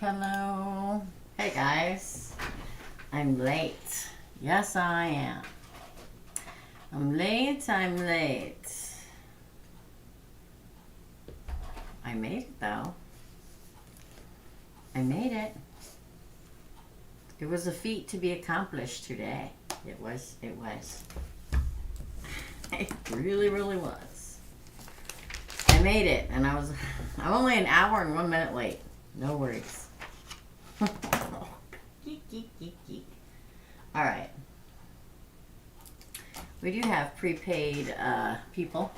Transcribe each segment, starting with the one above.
Hello. Hey guys. I'm late. Yes, I am. I'm late. I made it though. I made it. It was a feat to be accomplished today. It was. It really was. I made it, and I'm only an hour and 1 minute late. No worries. Geek. All right. We do have prepaid people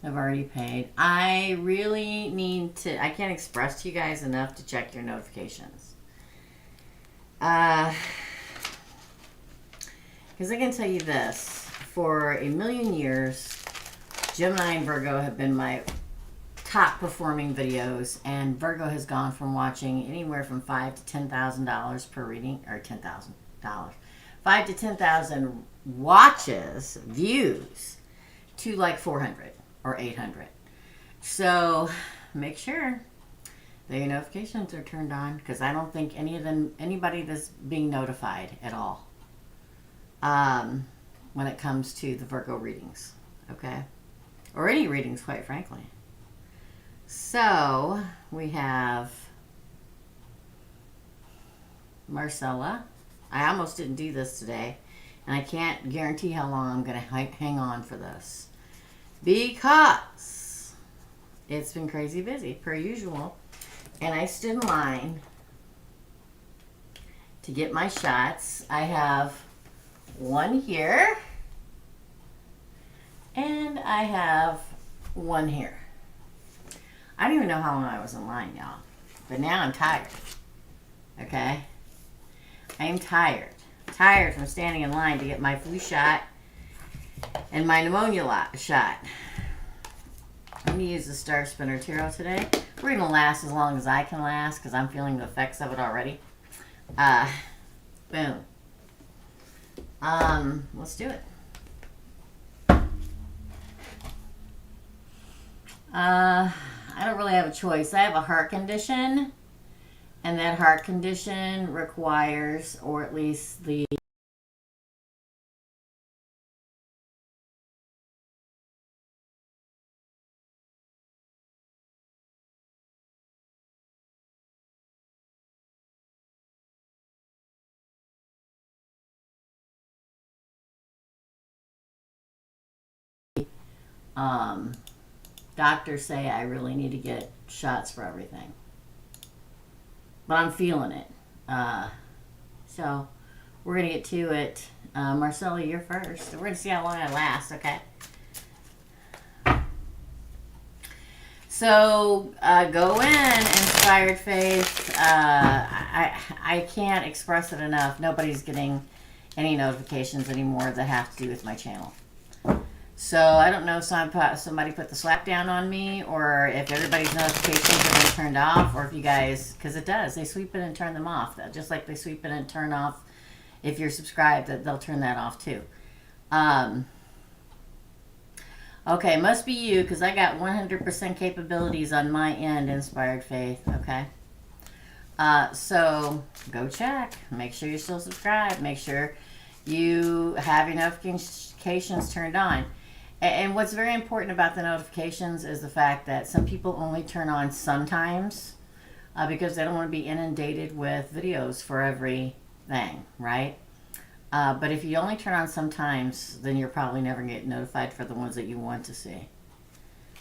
have already paid. I really need to, I can't express to you guys enough to check your notifications. Because I can tell you this, for a million years, Gemini and Virgo have been my top performing videos, and Virgo has gone from watching anywhere from $5,000 to $10,000 per reading, or $10,000, 5 to 10,000 watches, views, to like 400 or 800. So make sure that your notifications are turned on, because I don't think anybody that's being notified at all when it comes to the Virgo readings, okay, or any readings, quite frankly. So we have Marcella. I almost didn't do this today, and I can't guarantee how long I'm going to hang on for this, because it's been crazy busy per usual, and I stood in line to get my shots. I have one here, and I have one here. I don't even know how long I was in line, y'all. But now I'm tired. Okay? I am tired. Tired from standing in line to get my flu shot and my pneumonia shot. I'm going to use the Star Spinner Tarot today. We're going to last as long as I can last, because I'm feeling the effects of it already. Boom. Let's do it. I don't really have a choice. I have a heart condition, and that heart condition requires, or at least the doctors say I really need to get shots for everything. But I'm feeling it. So we're going to get to it. Marcella, you're first. We're going to see how long I last, okay? So go in, Inspired Faith. I can't express it enough. Nobody's getting any notifications anymore that have to do with my channel. So I don't know if somebody put the slap down on me, or if everybody's notifications have been turned off, or if you guys, because it does, they sweep it and turn them off. Just like they sweep it and turn off if you're subscribed, that they'll turn that off too. Okay, must be you, because I got 100% capabilities on my end, Inspired Faith, okay? So go check. Make sure you're still subscribed. Make sure you have your notifications turned on. And what's very important about the notifications is the fact that some people only turn on sometimes because they don't want to be inundated with videos for everything, right? But if you only turn on sometimes, then you're probably never going to get notified for the ones that you want to see.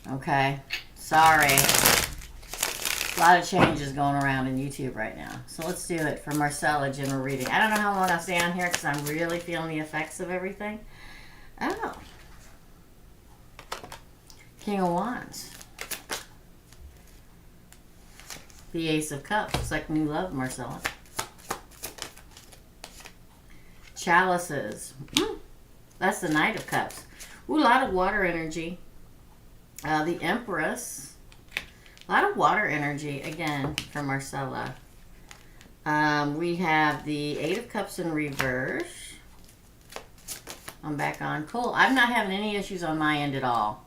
Okay? Sorry. A lot of changes going around in YouTube right now. So let's do it for Marcella, general reading. I don't know how long I'll stay on here because I'm really feeling the effects of everything. Oh. King of Wands. The Ace of Cups. It's like new love, Marcella. Chalices. That's the Knight of Cups. Ooh, a lot of water energy. The Empress. A lot of water energy, again, for Marcella. We have the Eight of Cups in reverse. I'm back on. Cool. I'm not having any issues on my end at all.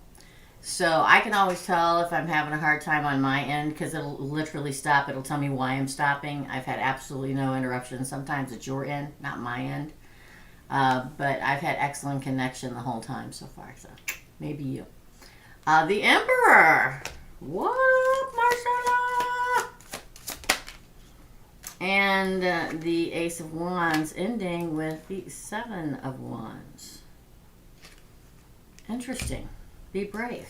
So I can always tell if I'm having a hard time on my end because it'll literally stop. It'll tell me why I'm stopping. I've had absolutely no interruptions. Sometimes it's your end, not my end. But I've had excellent connection the whole time so far. So maybe you. The Emperor. What up, Marcella? And the Ace of Wands ending with the Seven of Wands. Interesting. Be brave.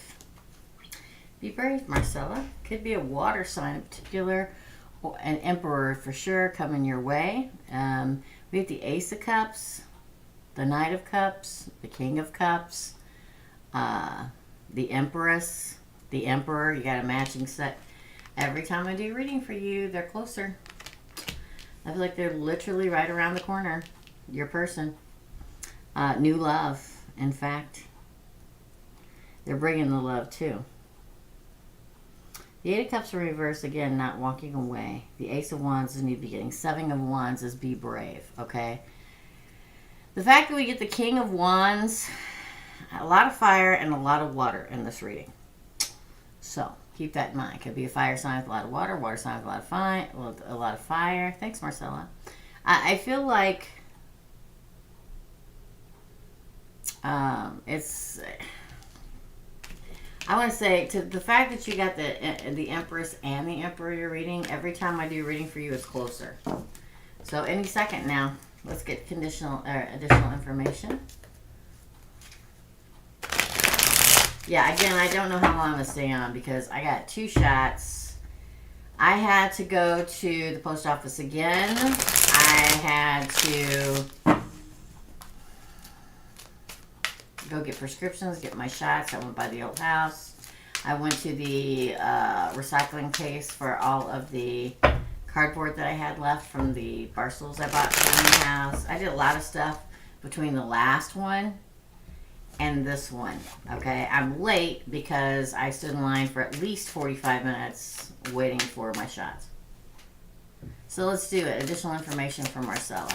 Be brave, Marcella. Could be a water sign in particular, or an Emperor for sure coming your way. We have the Ace of Cups, the Knight of Cups, the King of Cups, the Empress, the Emperor. You got a matching set. Every time I do reading for you, they're closer. I feel like they're literally right around the corner. Your person. New love, in fact. They're bringing the love too. The Eight of Cups in reverse, again, not walking away. The Ace of Wands is new beginning. Seven of Wands is be brave, okay? The fact that we get the King of Wands, a lot of fire and a lot of water in this reading. So, keep that in mind. Could be a fire sign with a lot of water sign with a lot of fire. Thanks, Marcella. I feel like it's... I want to say, to the fact that you got the Empress and the Emperor you're reading, every time I do reading for you, it's closer. So any second now, let's get additional information. Yeah, again, I don't know how long I'm going to stay on because I got 2 shots. I had to go to the post office again. I had to go get prescriptions, get my shots. I went by the old house. I went to the recycling case for all of the cardboard that I had left from the parcels I bought for the new house. I did a lot of stuff between the last one and this one. Okay, I'm late because I stood in line for at least 45 minutes waiting for my shots. So let's do it. Additional information from Marcella.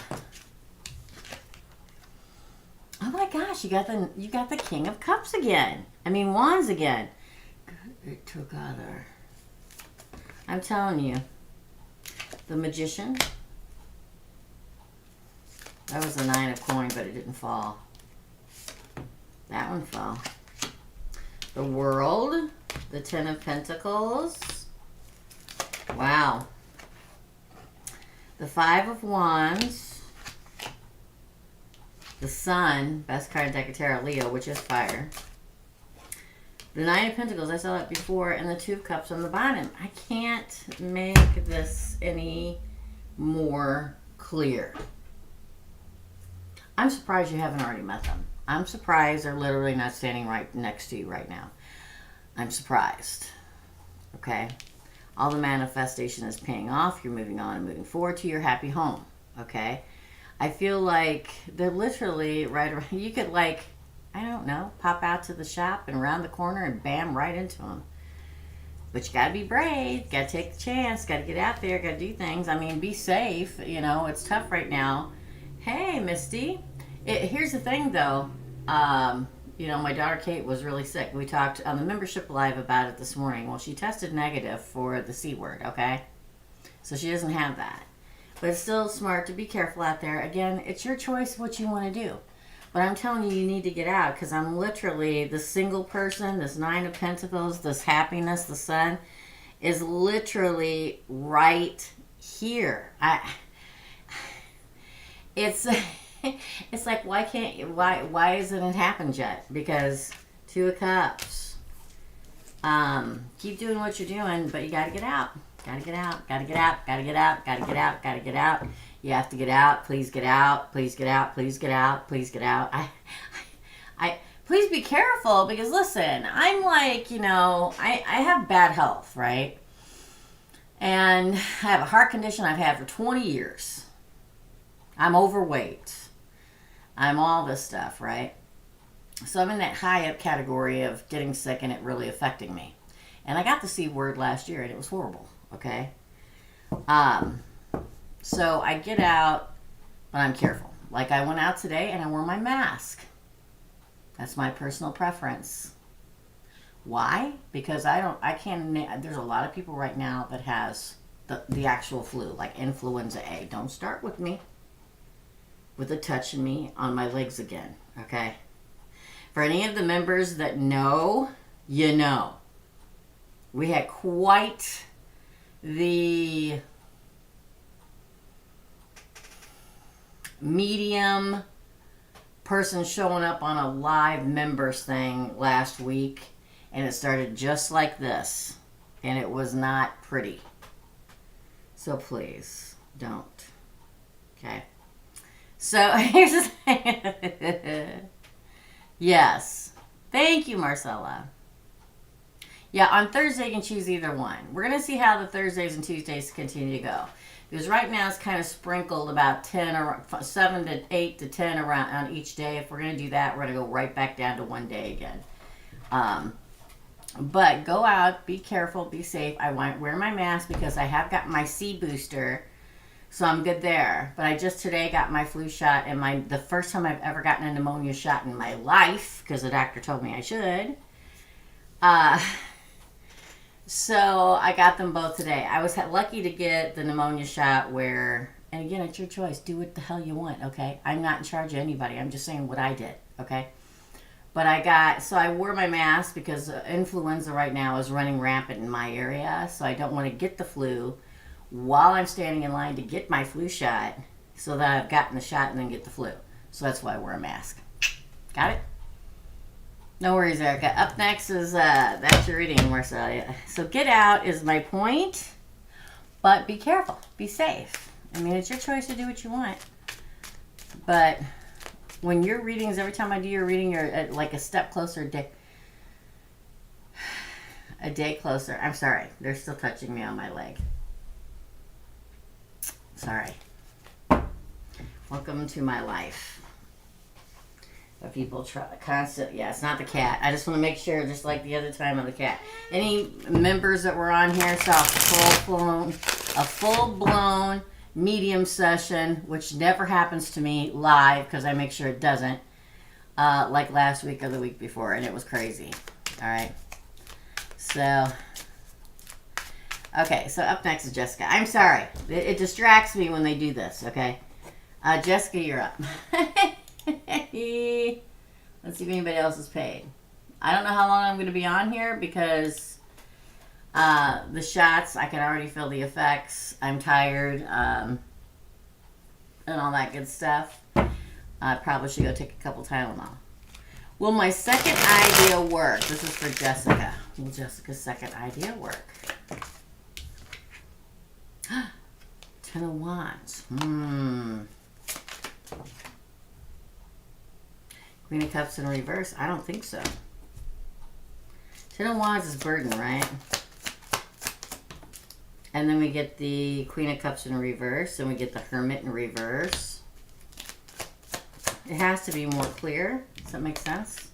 Oh my gosh, you got the King of Cups again. I mean, Wands again. It together. I'm telling you. The Magician. That was the 9 of coin, but it didn't fall. That one fell. The World. The 10 of Pentacles. Wow. The 5 of Wands. The Sun, best card in deck of tarot, Leo, which is fire. The 9 of Pentacles, I saw that before, and the 2 of Cups on the bottom. I can't make this any more clear. I'm surprised you haven't already met them. I'm surprised they're literally not standing right next to you right now. I'm surprised. Okay? All the manifestation is paying off. You're moving on and moving forward to your happy home. Okay? I feel like they're literally right around. You could, like, I don't know, pop out to the shop and around the corner and bam, right into them. But you got to be brave. Got to take the chance. Got to get out there. Got to do things. I mean, be safe. You know, it's tough right now. Hey, Misty. Here's the thing, though. You know, my daughter Kate was really sick. We talked on the membership live about it this morning. Well, she tested negative for the C word, okay? So she doesn't have that. But it's still smart to be careful out there. Again, it's your choice what you want to do. But I'm telling you, you need to get out because I'm literally the single person, this 9 of Pentacles, this happiness, the Sun, is literally right here. It's like, why hasn't it happened yet? Because 2 of Cups. Keep doing what you're doing, but you got to get out. Gotta get out, gotta get out, gotta get out, gotta get out, gotta get out. You have to get out. Please get out. Please get out. Please get out. Please get out. Please be careful because listen, I'm like, you know, I have bad health, right? And I have a heart condition I've had for 20 years. I'm overweight. I'm all this stuff, right? So I'm in that high up category of getting sick and it really affecting me. And I got the C word last year and it was horrible. Okay. So I get out, but I'm careful. Like I went out today and I wore my mask. That's my personal preference. Why? Because I can't, there's a lot of people right now that has the actual flu, like influenza A. Don't start with me with a touching me on my legs again, okay? For any of the members that know, you know. We had quite the medium person showing up on a live members thing last week, and it started just like this, and it was not pretty. So please don't. Okay. So here's the thing. Yes. Thank you, Marcella. Yeah, on Thursday you can choose either one. We're going to see how the Thursdays and Tuesdays continue to go. Because right now it's kind of sprinkled about 10 or 7 to 8 to 10 around on each day. If we're going to do that, we're going to go right back down to one day again. But go out, be careful, be safe. I wear my mask because I have got my C booster, so I'm good there. But I just today got my flu shot, and the first time I've ever gotten a pneumonia shot in my life, because the doctor told me I should. So I got them both today. I was lucky to get the pneumonia shot where, and again, it's your choice. Do what the hell you want, okay? I'm not in charge of anybody. I'm just saying what I did, okay? But I wore my mask because influenza right now is running rampant in my area, so I don't want to get the flu while I'm standing in line to get my flu shot so that I've gotten the shot and then get the flu. So that's why I wear a mask. Got it? No worries, Erica. Up next is, that's your reading, Marcelia. So get out is my point, but be careful. Be safe. I mean, it's your choice to do what you want. But when your readings, every time I do your reading, you're like a step closer, a day closer. I'm sorry. They're still touching me on my leg. Sorry. Welcome to my life. But people try constant. Yeah, it's not the cat. I just want to make sure, just like the other time on the cat. Any members that were on here saw a full-blown medium session, which never happens to me live because I make sure it doesn't. Like last week or the week before, and it was crazy. All right. So, okay. So up next is Jessica. I'm sorry. It distracts me when they do this. Okay. Jessica, you're up. Let's see if anybody else is paid. I don't know how long I'm going to be on here because the shots, I can already feel the effects. I'm tired and all that good stuff. I probably should go take a couple Tylenol. Will my second idea work? This is for Jessica. Will Jessica's second idea work? 10 of Wands. Queen of Cups in reverse? I don't think so. 10 of Wands is burden, right? And then we get the Queen of Cups in reverse, and we get the Hermit in reverse. It has to be more clear. Does that make sense?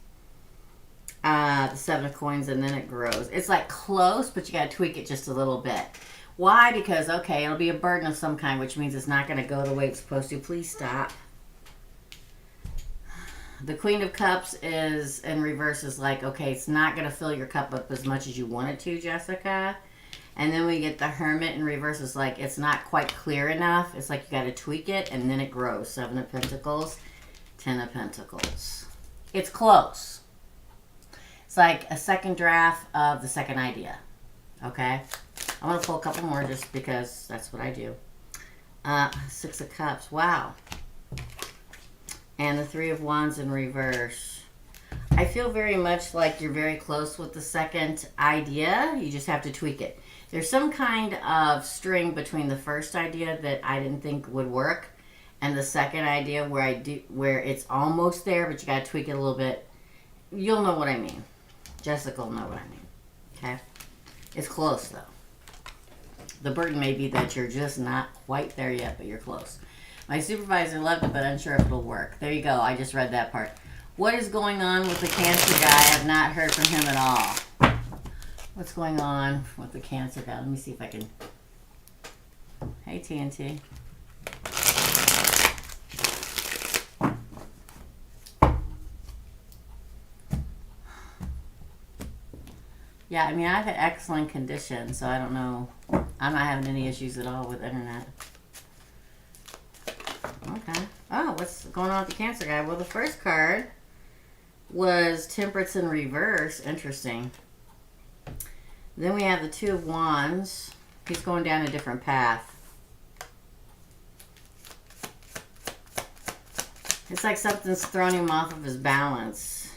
The 7 of Coins, and then it grows. It's like close, but you got to tweak it just a little bit. Why? Because, okay, it'll be a burden of some kind, which means it's not going to go the way it's supposed to. Please stop. The Queen of Cups is in reverse is like, okay, it's not going to fill your cup up as much as you want it to, Jessica. And then we get the Hermit in reverse is like, it's not quite clear enough. It's like you got to tweak it, and then it grows. 7 of Pentacles, 10 of Pentacles. It's close. It's like a second draft of the second idea. Okay? I'm going to pull a couple more just because that's what I do. 6 of Cups. Wow. And the 3 of Wands in reverse. I feel very much like you're very close with the second idea. You just have to tweak it. There's some kind of string between the first idea that I didn't think would work and the second idea where it's almost there, but you got to tweak it a little bit. You'll know what I mean. Jessica will know what I mean. Okay? It's close, though. The burden may be that you're just not quite there yet, but you're close. My supervisor loved it, but unsure if it'll work. There you go. I just read that part. What is going on with the Cancer guy? I have not heard from him at all. What's going on with the Cancer guy? Let me see if I can... Hey, TNT. Yeah, I mean, I've had excellent condition, so I don't know. I'm not having any issues at all with internet. Okay. Oh, what's going on with the Cancer guy? Well, the first card was Temperance in reverse. Interesting. Then we have the Two of Wands. He's going down a different path. It's like something's thrown him off of his balance.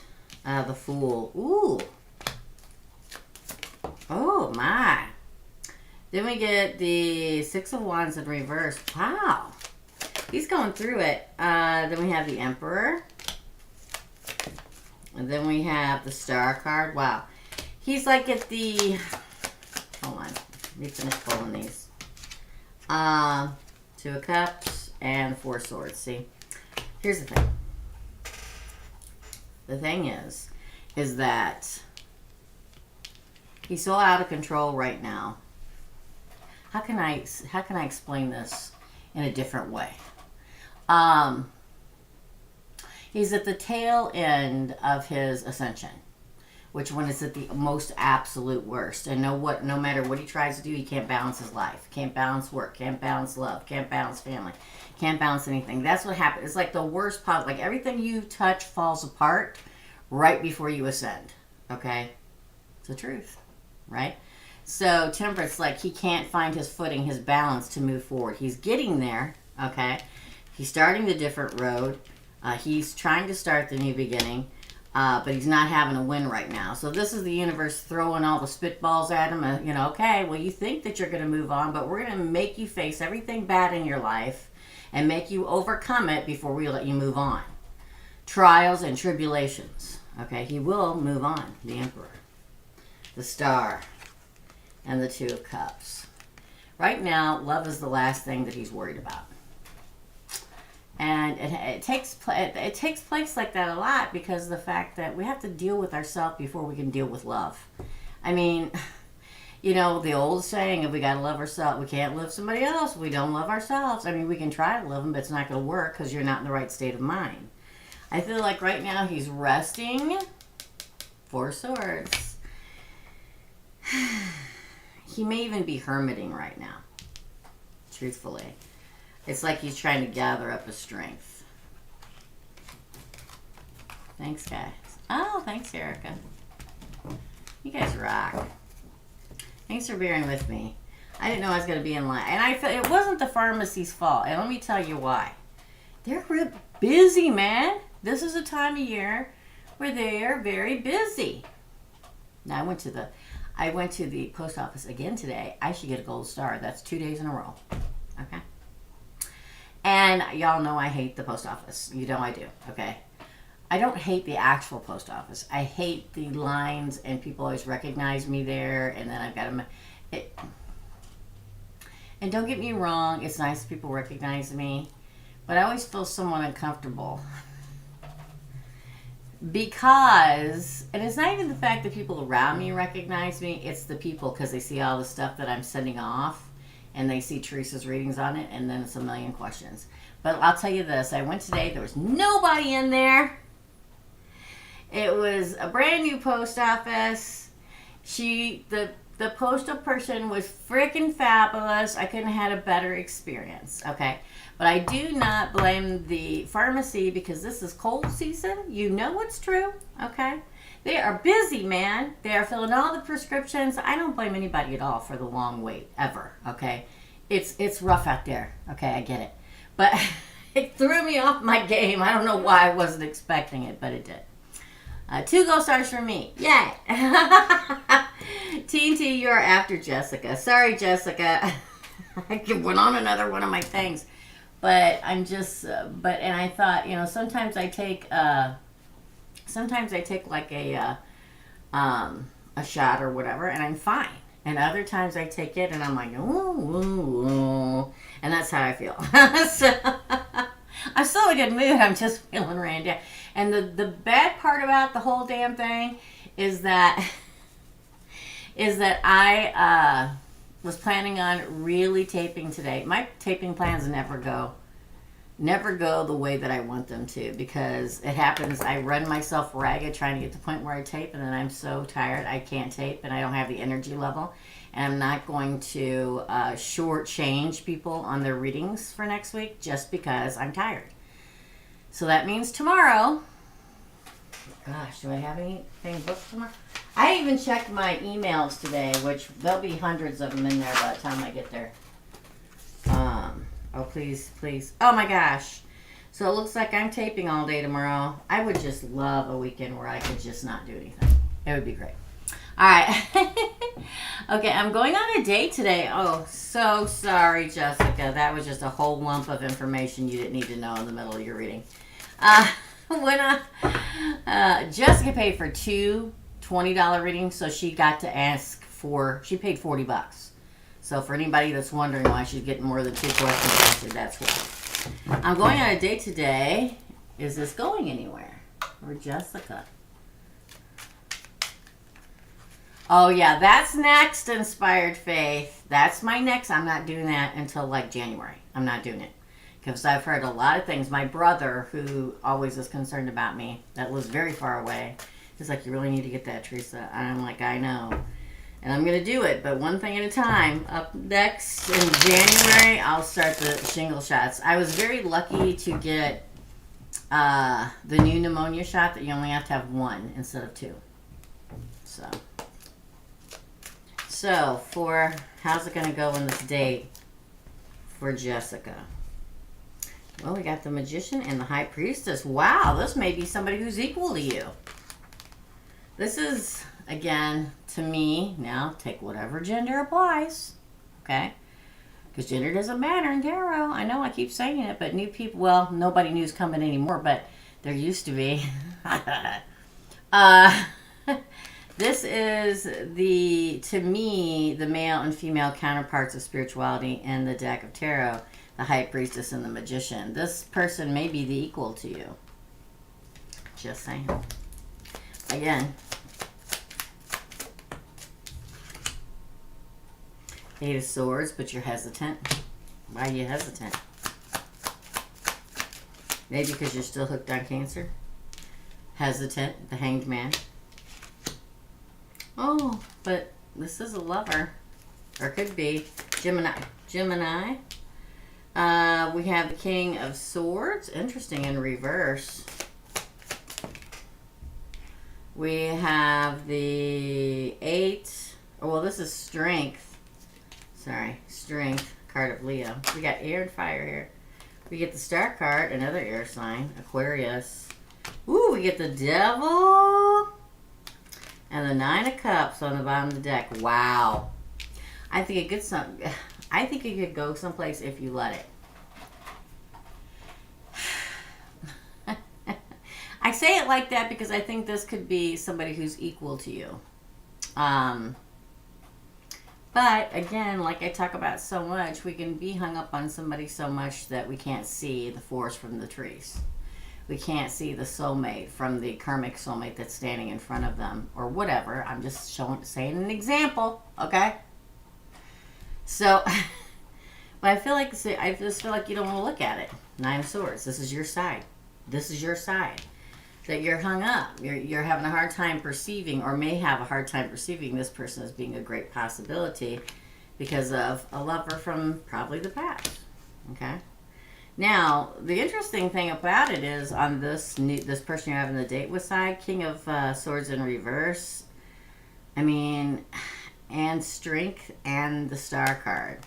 The Fool. Ooh. Oh, my. Then we get the Six of Wands in reverse. Wow. He's going through it. Then we have the Emperor. And then we have the Star card. Wow. He's like at the... Hold on. Let me finish pulling these. Two of Cups and Four Swords. See? Here's the thing. The thing is that he's so out of control right now. How can I explain this in a different way? He's at the tail end of his ascension, which one is at the most absolute worst. And no matter what he tries to do, he can't balance his life, can't balance work, can't balance love, can't balance family, can't balance anything. That's what happens. It's like the worst part. Like everything you touch falls apart right before you ascend. Okay? It's the truth, right? So Temperance, like he can't find his footing, his balance to move forward. He's getting there, okay? He's starting the different road. He's trying to start the new beginning, but he's not having a win right now. So this is the universe throwing all the spitballs at him. You know, okay, well, you think that you're going to move on, but we're going to make you face everything bad in your life and make you overcome it before we let you move on. Trials and tribulations. Okay, he will move on. The Emperor, the Star, and the Two of Cups. Right now, love is the last thing that he's worried about. And it takes place like that a lot because of the fact that we have to deal with ourselves before we can deal with love. I mean, you know, the old saying, if we got to love ourselves, we can't love somebody else. We don't love ourselves. I mean, we can try to love them, but it's not going to work because you're not in the right state of mind. I feel like right now he's resting. Four Swords. He may even be hermiting right now, truthfully. It's like he's trying to gather up his strength. Thanks, guys. Oh, thanks, Erica. You guys rock. Thanks for bearing with me. I didn't know I was going to be in line. And I felt it wasn't the pharmacy's fault. And let me tell you why. They're real busy, man. This is a time of year where they are very busy. Now, I went to the post office again today. I should get a gold star. That's 2 days in a row. Okay? And y'all know I hate the post office. You know I do, okay? I don't hate the actual post office. I hate the lines and people always recognize me there and then I've got to... And don't get me wrong, it's nice people recognize me, but I always feel somewhat uncomfortable. Because, and it's not even the fact that people around me recognize me, it's the people because they see all the stuff that I'm sending off. And they see Teresa's readings on it, and then it's a million questions. But I'll tell you this. I went today. There was nobody in there. It was a brand new post office. The postal person was freaking fabulous. I couldn't have had a better experience, okay? But I do not blame the pharmacy because this is cold season. You know it's true, okay? They are busy, man. They are filling all the prescriptions. I don't blame anybody at all for the long wait, ever, okay? It's rough out there, okay? I get it. But it threw me off my game. I don't know why I wasn't expecting it, but it did. 2 gold stars for me. Yay! TNT, you're after Jessica. Sorry, Jessica. I went on another one of my things. But I'm just, and I thought, you know, sometimes I take like a shot or whatever, and I'm fine. And other times I take it, and I'm like, ooh, and that's how I feel. So, I'm still in a good mood. I'm just feeling ran down. And the bad part about the whole damn thing is that I was planning on really taping today. My taping plans never go never go the way that I want them to, because it happens. I run myself ragged trying to get to the point where I tape, and then I'm so tired I can't tape, and I don't have the energy level. And I'm not going to shortchange people on their readings for next week just because I'm tired. So that means tomorrow. Gosh, do I have anything booked tomorrow? I even checked my emails today, which there'll be hundreds of them in there by the time I get there. Oh, please, please. Oh, my gosh. So it looks like I'm taping all day tomorrow. I would just love a weekend where I could just not do anything. It would be great. All right. Okay, I'm going on a date today. Oh, so sorry, Jessica. That was just a whole lump of information you didn't need to know in the middle of your reading. Jessica paid for two $20 readings, so she got to ask for, she paid $40. So for anybody that's wondering why she's getting more than 2 questions answered, that's why. I'm going on a date today. Is this going anywhere? Or Jessica? Oh yeah, that's next, Inspired Faith. That's my next. I'm not doing that until like January. I'm not doing it. Because I've heard a lot of things. My brother, who always is concerned about me, that lives very far away, he's like, you really need to get that, Teresa. And I'm like, I know. And I'm going to do it, but one thing at a time. Up next in January, I'll start the shingle shots. I was very lucky to get the new pneumonia shot that you only have to have 1 instead of 2. So for, how's it going to go in this date for Jessica? Well, we got the Magician and the High Priestess. Wow, this may be somebody who's equal to you. This is, again, to me, now take whatever gender applies, okay? Because gender doesn't matter in tarot. I know I keep saying it, but new people, well, nobody new's coming anymore, but there used to be. This is to me, the male and female counterparts of spirituality in the deck of tarot, the High Priestess and the Magician. This person may be the equal to you. Just saying. Again, Eight of Swords, but you're hesitant. Why are you hesitant? Maybe because you're still hooked on Cancer. Hesitant, the Hanged Man. Oh, but this is a lover. Or could be. Gemini. We have the King of Swords. Interesting, in reverse. We have the 8. Oh, well, this is Strength. Sorry, Strength, card of Leo. We got air and fire here. We get the Star card, another air sign, Aquarius. Ooh, we get the Devil. And the 9 of Cups on the bottom of the deck. Wow. I think it could go someplace if you let it. I say it like that because I think this could be somebody who's equal to you. But again, like I talk about so much, we can be hung up on somebody so much that we can't see the forest from the trees. We can't see the soulmate from the karmic soulmate that's standing in front of them, or whatever. I'm just saying an example, okay? So, but I just feel like you don't want to look at it. 9 of Swords. This is your side. This is your side. That you're hung up. You're having a hard time perceiving, or may have a hard time perceiving this person as being a great possibility because of a lover from probably the past. Okay? Now, the interesting thing about it is on this person you're having the date with side, King of Swords in reverse, I mean, and Strength and the Star card.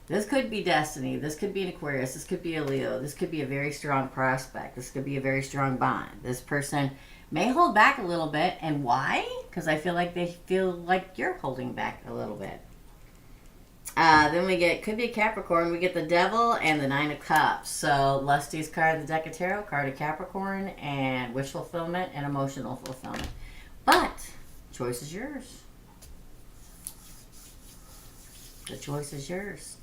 This could be destiny. This could be an Aquarius. This could be a Leo. This could be a very strong prospect. This could be a very strong bond. This person may hold back a little bit. And why? Because I feel like they feel like you're holding back a little bit. Then we get, could be a Capricorn. We get the Devil and the 9 of Cups. So Lusty's card, the deck of tarot, card of Capricorn, and wish fulfillment and emotional fulfillment. But choice is yours. The choice is yours.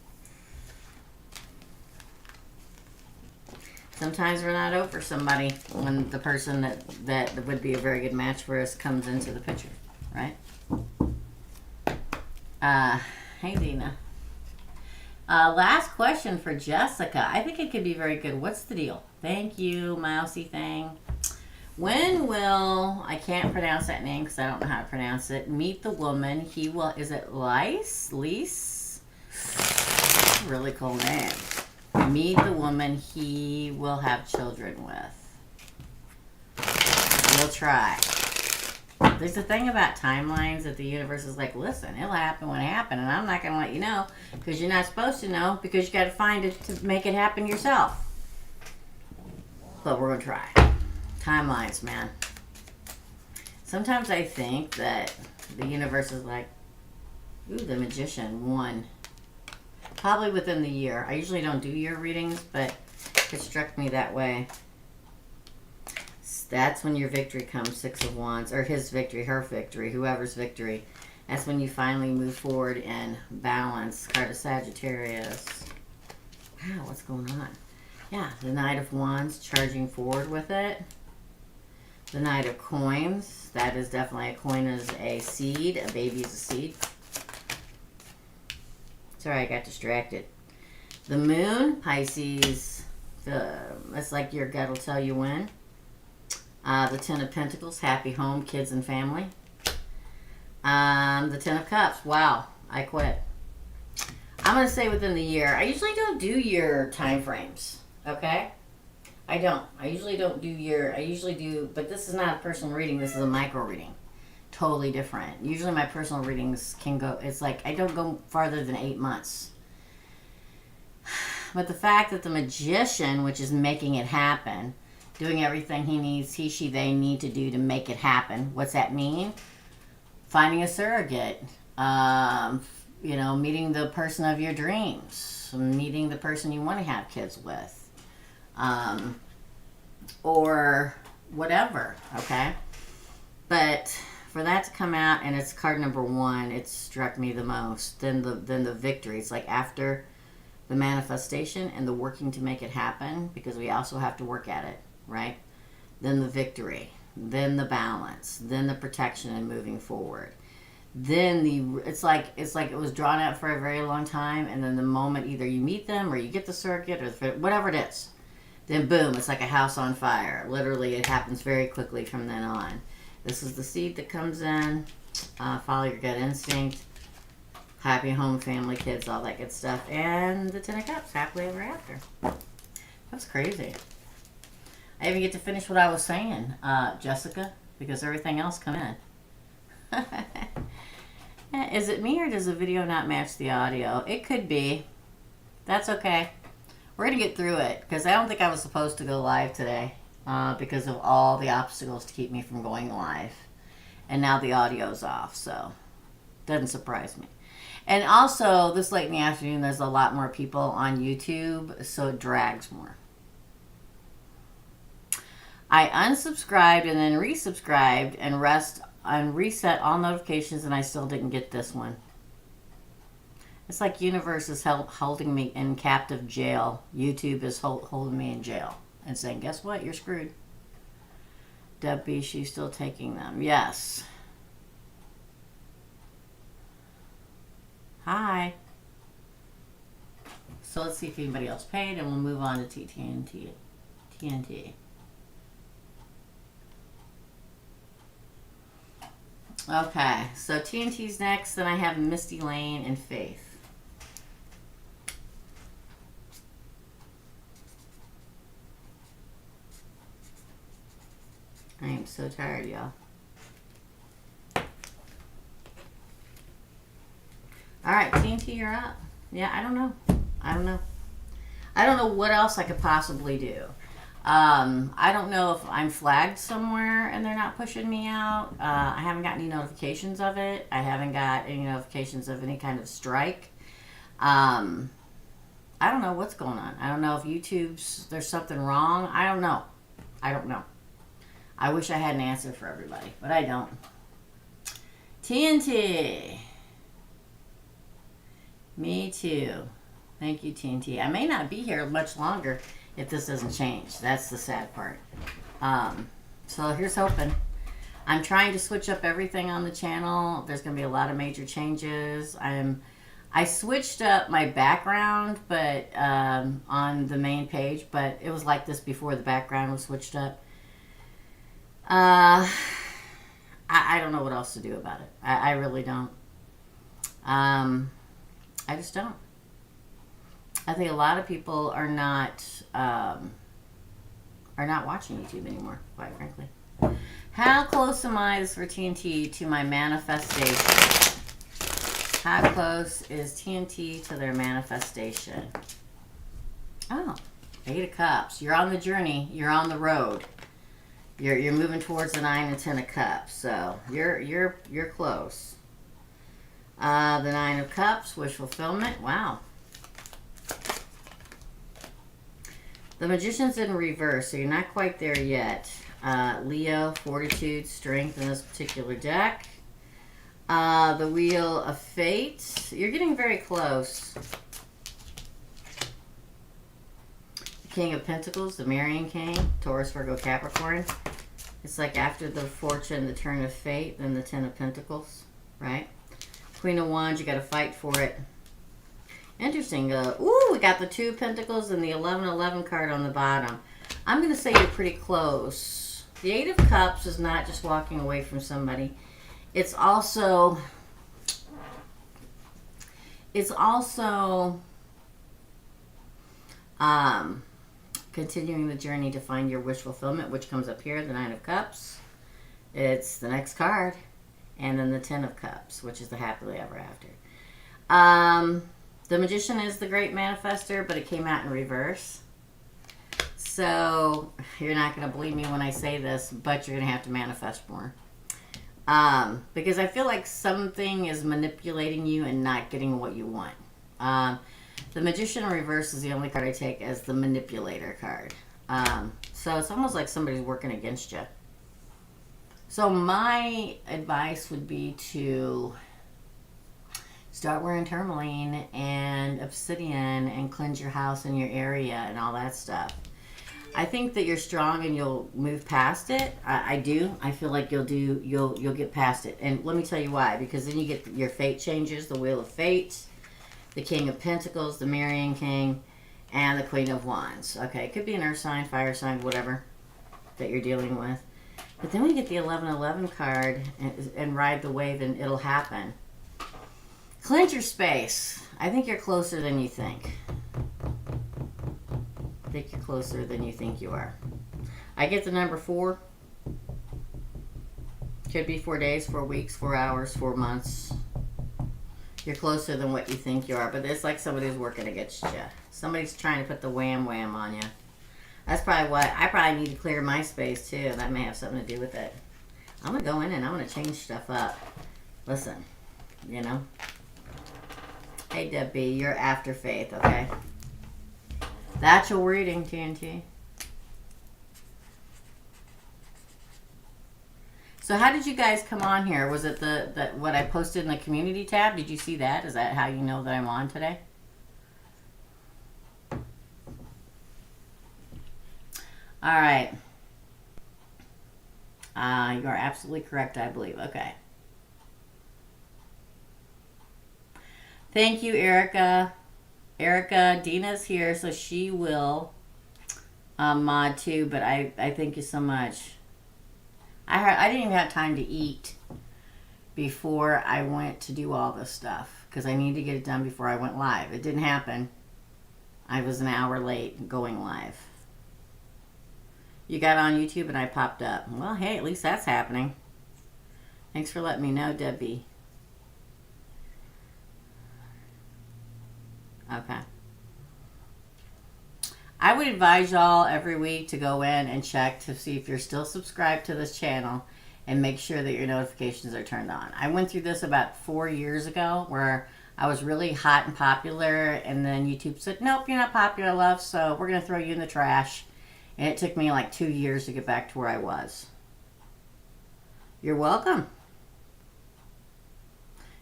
Sometimes we're not over somebody when the person that would be a very good match for us comes into the picture, right? Hey, Dina. Last question for Jessica. I think it could be very good. What's the deal? Thank you, mousy thing. When will, I can't pronounce that name because I don't know how to pronounce it, meet the woman he will, is it Lise? Really cool name. Meet the woman he will have children with. We'll try. There's a thing about timelines that the universe is like, listen, it'll happen when it happens, and I'm not going to let you know because you're not supposed to know because you got to find it to make it happen yourself. But we're going to try. Timelines, man. Sometimes I think that the universe is like, ooh, the magician won. Probably within the year. I usually don't do year readings, but it struck me that way. That's when your victory comes, Six of Wands, or his victory, her victory, whoever's victory. That's when you finally move forward in balance. Card of Sagittarius. Wow, what's going on? Yeah, the Knight of Wands, charging forward with it. The Knight of Coins. That is definitely, a coin is a seed. A baby is a seed. Sorry, I got distracted. The Moon, Pisces. That's like your gut will tell you when. The Ten of Pentacles, happy home, kids and family. The Ten of Cups, wow, I quit. I'm going to say within the year. I usually don't do year time frames, okay? I don't. I usually don't do year. I usually do, but this is not a personal reading. This is a micro reading. Totally different. Usually my personal readings can go, it's like I don't go farther than 8 months. But the fact that the magician, which is making it happen, doing everything he needs, he, she, they need to do to make it happen. What's that mean? Finding a surrogate. You know, meeting the person of your dreams. Meeting the person you want to have kids with. Or whatever, okay? But for that to come out, and it's card number 1, it struck me the most. Then the victory. It's like after the manifestation and the working to make it happen, because we also have to work at it, right? Then the victory, then the balance, then the protection and moving forward. Then it's like it was drawn out for a very long time, and then the moment either you meet them or you get the circuit or whatever it is, then boom, it's like a house on fire. Literally, it happens very quickly from then on. This is the seed that comes in. Follow your gut instinct. Happy home, family, kids, all that good stuff. And the Ten of Cups, happily ever after. That's crazy. I even get to finish what I was saying, Jessica, because everything else come in. Is it me or does the video not match the audio? It could be. That's okay. We're going to get through it because I don't think I was supposed to go live today because of all the obstacles to keep me from going live. And now the audio's off, so doesn't surprise me. And also, this late in the afternoon, there's a lot more people on YouTube, so it drags more. I unsubscribed and then resubscribed and reset all notifications, and I still didn't get this one. It's like universe is holding me in captive jail. YouTube is holding me in jail and saying, guess what? You're screwed. Debbie, she's still taking them. Yes. Hi. So let's see if anybody else paid, and we'll move on to TNT. Okay, so TNT's next. Then I have Misty Lane and Faith. I am so tired, y'all. All right, TNT, you're up. Yeah, I don't know. I don't know what else I could possibly do. I don't know if I'm flagged somewhere and they're not pushing me out. I haven't got any notifications of it. I haven't got any notifications of any kind of strike. I don't know what's going on. I don't know if there's something wrong. I don't know. I wish I had an answer for everybody, but I don't. TNT. Me too. Thank you, TNT. I may not be here much longer if this doesn't change. That's the sad part. So here's hoping. I'm trying to switch up everything on the channel. There's going to be a lot of major changes. I'm I switched up my background, but on the main page, but it was like this before the background was switched up. I don't know what else to do about it. I really don't. I just don't. I think a lot of people are not watching YouTube anymore, quite frankly. How close am I, this for TNT, to my manifestation? How close is TNT to their manifestation? Oh, 8 of Cups. You're on the journey. You're on the road. You're moving towards the 9 and 10 of Cups. So you're close. The 9 of Cups, wish fulfillment. Wow. The Magician's in reverse, so you're not quite there yet. Leo, fortitude, strength in this particular deck. The Wheel of Fate. You're getting very close. The King of Pentacles, the Marrying King, Taurus, Virgo, Capricorn. It's like after the Fortune, the Turn of Fate, then the 10 of Pentacles, right? Queen of Wands, you got to fight for it. Interesting. Ooh, we got the 2 of Pentacles and the 11-11 card on the bottom. I'm going to say you're pretty close. The 8 of Cups is not just walking away from somebody. It's also continuing the journey to find your wish fulfillment, which comes up here, the 9 of Cups. It's the next card. And then the 10 of Cups, which is the happily ever after. The Magician is the great manifester, but it came out in reverse. So you're not going to believe me when I say this, but you're going to have to manifest more. Because I feel like something is manipulating you and not getting what you want. The Magician in reverse is the only card I take as the manipulator card. So it's almost like somebody's working against you. So my advice would be to start wearing tourmaline and obsidian and cleanse your house and your area and all that stuff. I think that you're strong and you'll move past it. I do. I feel like you'll get past it. And let me tell you why. Because then you get your fate changes, the Wheel of Fate, the King of Pentacles, the Marrying King, and the Queen of Wands. Okay, it could be an earth sign, fire sign, whatever that you're dealing with. But then we get the 11-11 card and ride the wave and it'll happen. Cleanse your space. I think you're closer than you think. I think you're closer than you think you are. I get the number 4. Could be 4 days, 4 weeks, 4 hours, 4 months. You're closer than what you think you are. But it's like somebody's working against you. Somebody's trying to put the wham wham on you. That's probably what I probably need to clear my space too. That may have something to do with it. I'm going to go in and I'm going to change stuff up. Listen, you know. Hey, Debbie, you're after faith, okay? That's your reading, TNT. So how did you guys come on here? Was it the what I posted in the community tab? Did you see that? Is that how you know that I'm on today? All right. You are absolutely correct, I believe. Okay. Thank you, Erica. Erica, Dina's here, so she will mod too, but I thank you so much. I didn't even have time to eat before I went to do all this stuff because I needed to get it done before I went live. It didn't happen. I was an hour late going live. You got on YouTube and I popped up. Well, hey, at least that's happening. Thanks for letting me know, Debbie. Okay. I would advise y'all every week to go in and check to see if you're still subscribed to this channel and make sure that your notifications are turned on. I went through this about 4 years ago where I was really hot and popular and then YouTube said, nope, you're not popular, love, so we're going to throw you in the trash. And it took me like 2 years to get back to where I was. You're welcome.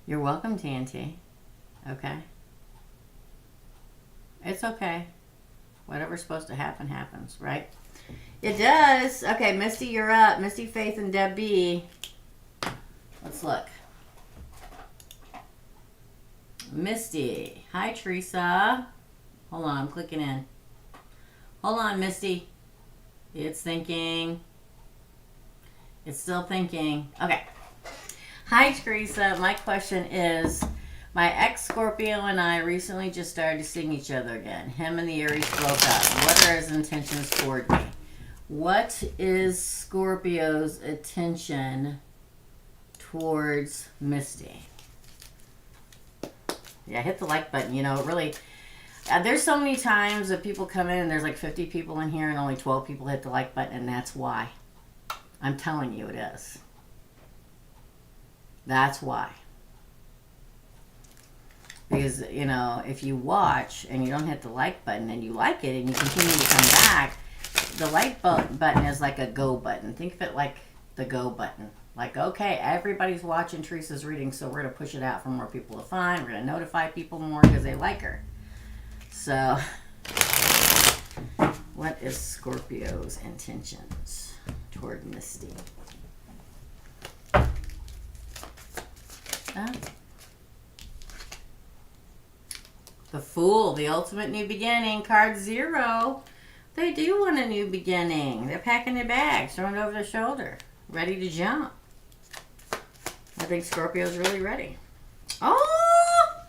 You're welcome, TNT. Okay. It's okay. Whatever's supposed to happen, happens, right? It does. Okay, Misty, you're up. Misty, Faith, and Deb B. Let's look. Misty. Hi, Teresa. Hold on, I'm clicking in. Hold on, Misty. It's thinking. It's still thinking. Okay. Hi, Teresa. My question is, my ex-Scorpio and I recently just started seeing each other again. Him and the Aries broke up. What are his intentions toward me? What is Scorpio's attention towards Misty? Yeah, hit the like button. You know, it really... there's so many times that people come in and there's like 50 people in here and only 12 people hit the like button, and that's why. I'm telling you it is. That's why. Because, you know, if you watch and you don't hit the like button and you like it and you continue to come back, the like button is like a go button. Think of it like the go button. Like, okay, everybody's watching Teresa's reading, so we're going to push it out for more people to find. We're going to notify people more because they like her. So, what is Scorpio's intentions toward Misty? The Fool, the ultimate new beginning, card 0. They do want a new beginning. They're packing their bags, throwing it over their shoulder, ready to jump. I think Scorpio's really ready. Oh,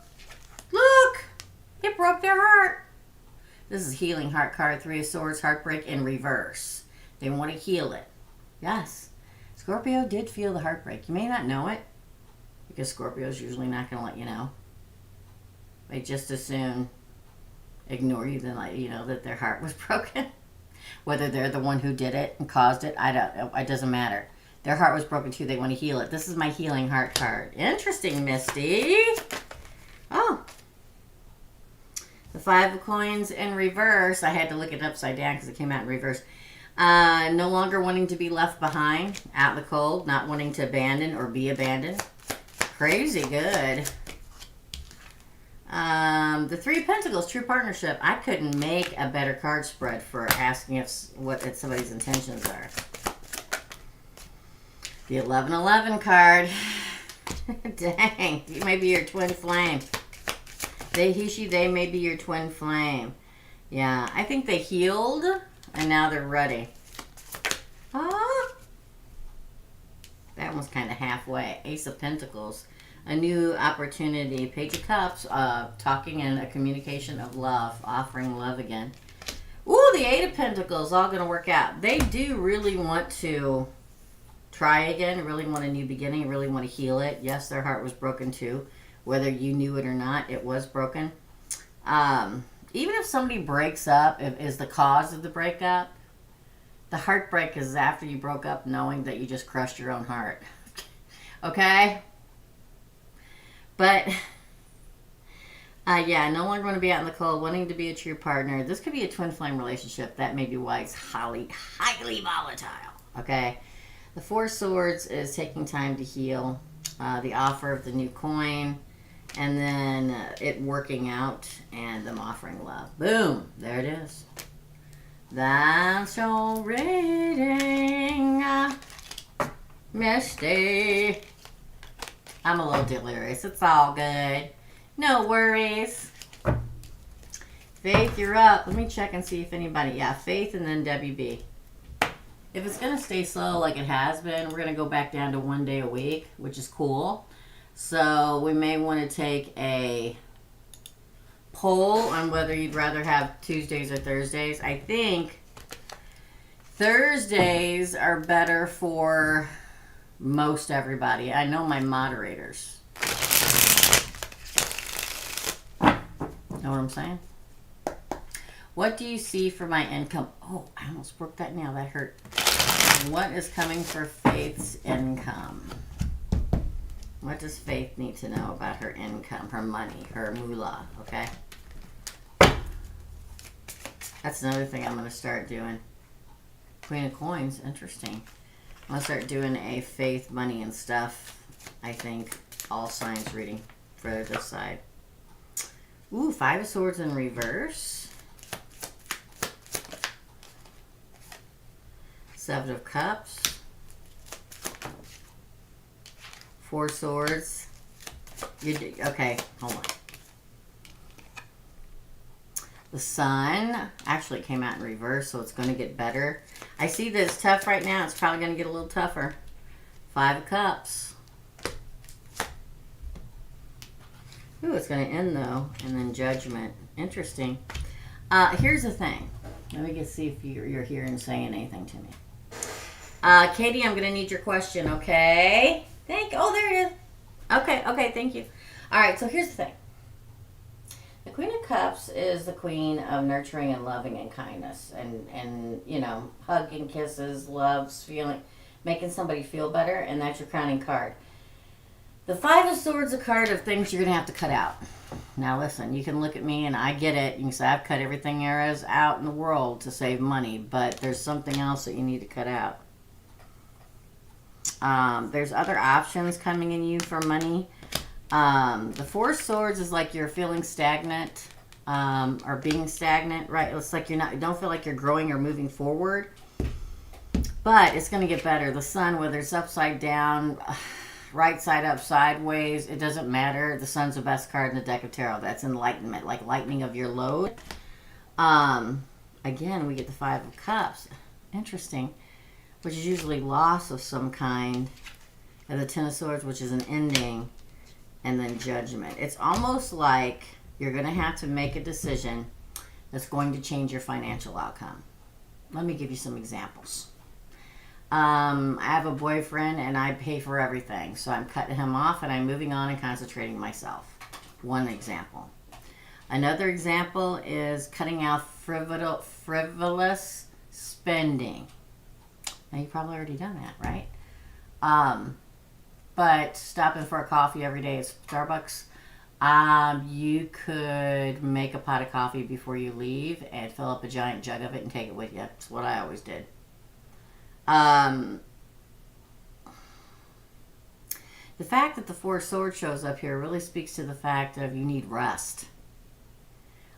look, it broke their heart. This is Healing Heart card, 3 of Swords, heartbreak in reverse. They want to heal it. Yes, Scorpio did feel the heartbreak. You may not know it, because Scorpio's usually not going to let you know. They just as soon ignore you than let you know that their heart was broken. Whether they're the one who did it and caused it, it doesn't matter. Their heart was broken too. They want to heal it. This is my Healing Heart card. Interesting, Misty. Oh. The 5 of Coins in reverse. I had to look it upside down because it came out in reverse. No longer wanting to be left behind, out in the cold, not wanting to abandon or be abandoned. Crazy good. The 3 of Pentacles, true partnership. I couldn't make a better card spread for asking what somebody's intentions are. The 1111 card. Dang, you may be your twin flame. They, he, she, they may be your twin flame. Yeah, I think they healed and now they're ready. Oh, that one's kind of halfway. Ace of Pentacles. A new opportunity. Page of Cups. Talking and a communication of love. Offering love again. Ooh, the 8 of Pentacles. All going to work out. They do really want to try again. Really want a new beginning. Really want to heal it. Yes, their heart was broken too. Whether you knew it or not, it was broken. Even if somebody breaks up, is the cause of the breakup, the heartbreak is after you broke up knowing that you just crushed your own heart. Okay? But, yeah, no longer want to be out in the cold, wanting to be a true partner. This could be a twin flame relationship. That may be why it's highly, highly volatile. Okay? The 4 of Swords is taking time to heal. The offer of the new coin. And then it working out and them offering love. Boom! There it is. That's your reading, Misty. I'm a little delirious. It's all good. No worries. Faith, you're up. Let me check and see if anybody... Yeah, Faith and then WB. If it's going to stay slow like it has been, we're going to go back down to 1 day a week, which is cool. So we may want to take a poll on whether you'd rather have Tuesdays or Thursdays. I think Thursdays are better for most everybody. I know my moderators. Know what I'm saying? What do you see for my income? Oh, I almost broke that nail. That hurt. What is coming for Faith's income? What does Faith need to know about her income, her money, her moolah, okay? That's another thing I'm going to start doing. Queen of Coins, interesting. I'm going to start doing a Faith, money, and stuff, I think, all signs reading for this side. Ooh, 5 of Swords in reverse. 7 of Cups. 4 Swords. Okay, hold on. The Sun actually came out in reverse, so it's going to get better. I see that it's tough right now. It's probably going to get a little tougher. 5 of Cups. Ooh, it's going to end, though. And then Judgment. Interesting. Here's the thing. Let me see if you're here and saying anything to me. Katie, I'm going to need your question, okay? Oh, there it is. Okay, thank you. All right, so here's the thing. The Queen of Cups is the queen of nurturing and loving and kindness and you know, hugging, kisses, loves, feeling, making somebody feel better, and that's your crowning card. The 5 of Swords is a card of things you're going to have to cut out. Now listen, you can look at me and I get it. You can say I've cut everything there is out in the world to save money, but there's something else that you need to cut out. There's other options coming in you for money. The 4 of Swords is like you're feeling stagnant, or being stagnant, right? It's like you don't feel like you're growing or moving forward, but it's going to get better. The Sun, whether it's upside down, right side up, sideways, it doesn't matter. The Sun's the best card in the deck of tarot. That's enlightenment, like lightening of your load. Again, we get the 5 of Cups. Interesting. Which is usually loss of some kind. And the 10 of Swords, which is an ending. And then Judgment. It's almost like you're going to have to make a decision that's going to change your financial outcome. Let me give you some examples. I have a boyfriend and I pay for everything. So I'm cutting him off and I'm moving on and concentrating myself. One example. Another example is cutting out frivolous spending. Now, you've probably already done that, right? But stopping for a coffee every day at Starbucks, you could make a pot of coffee before you leave and fill up a giant jug of it and take it with you. That's what I always did. The fact that the 4 of Swords shows up here really speaks to the fact of you need rest.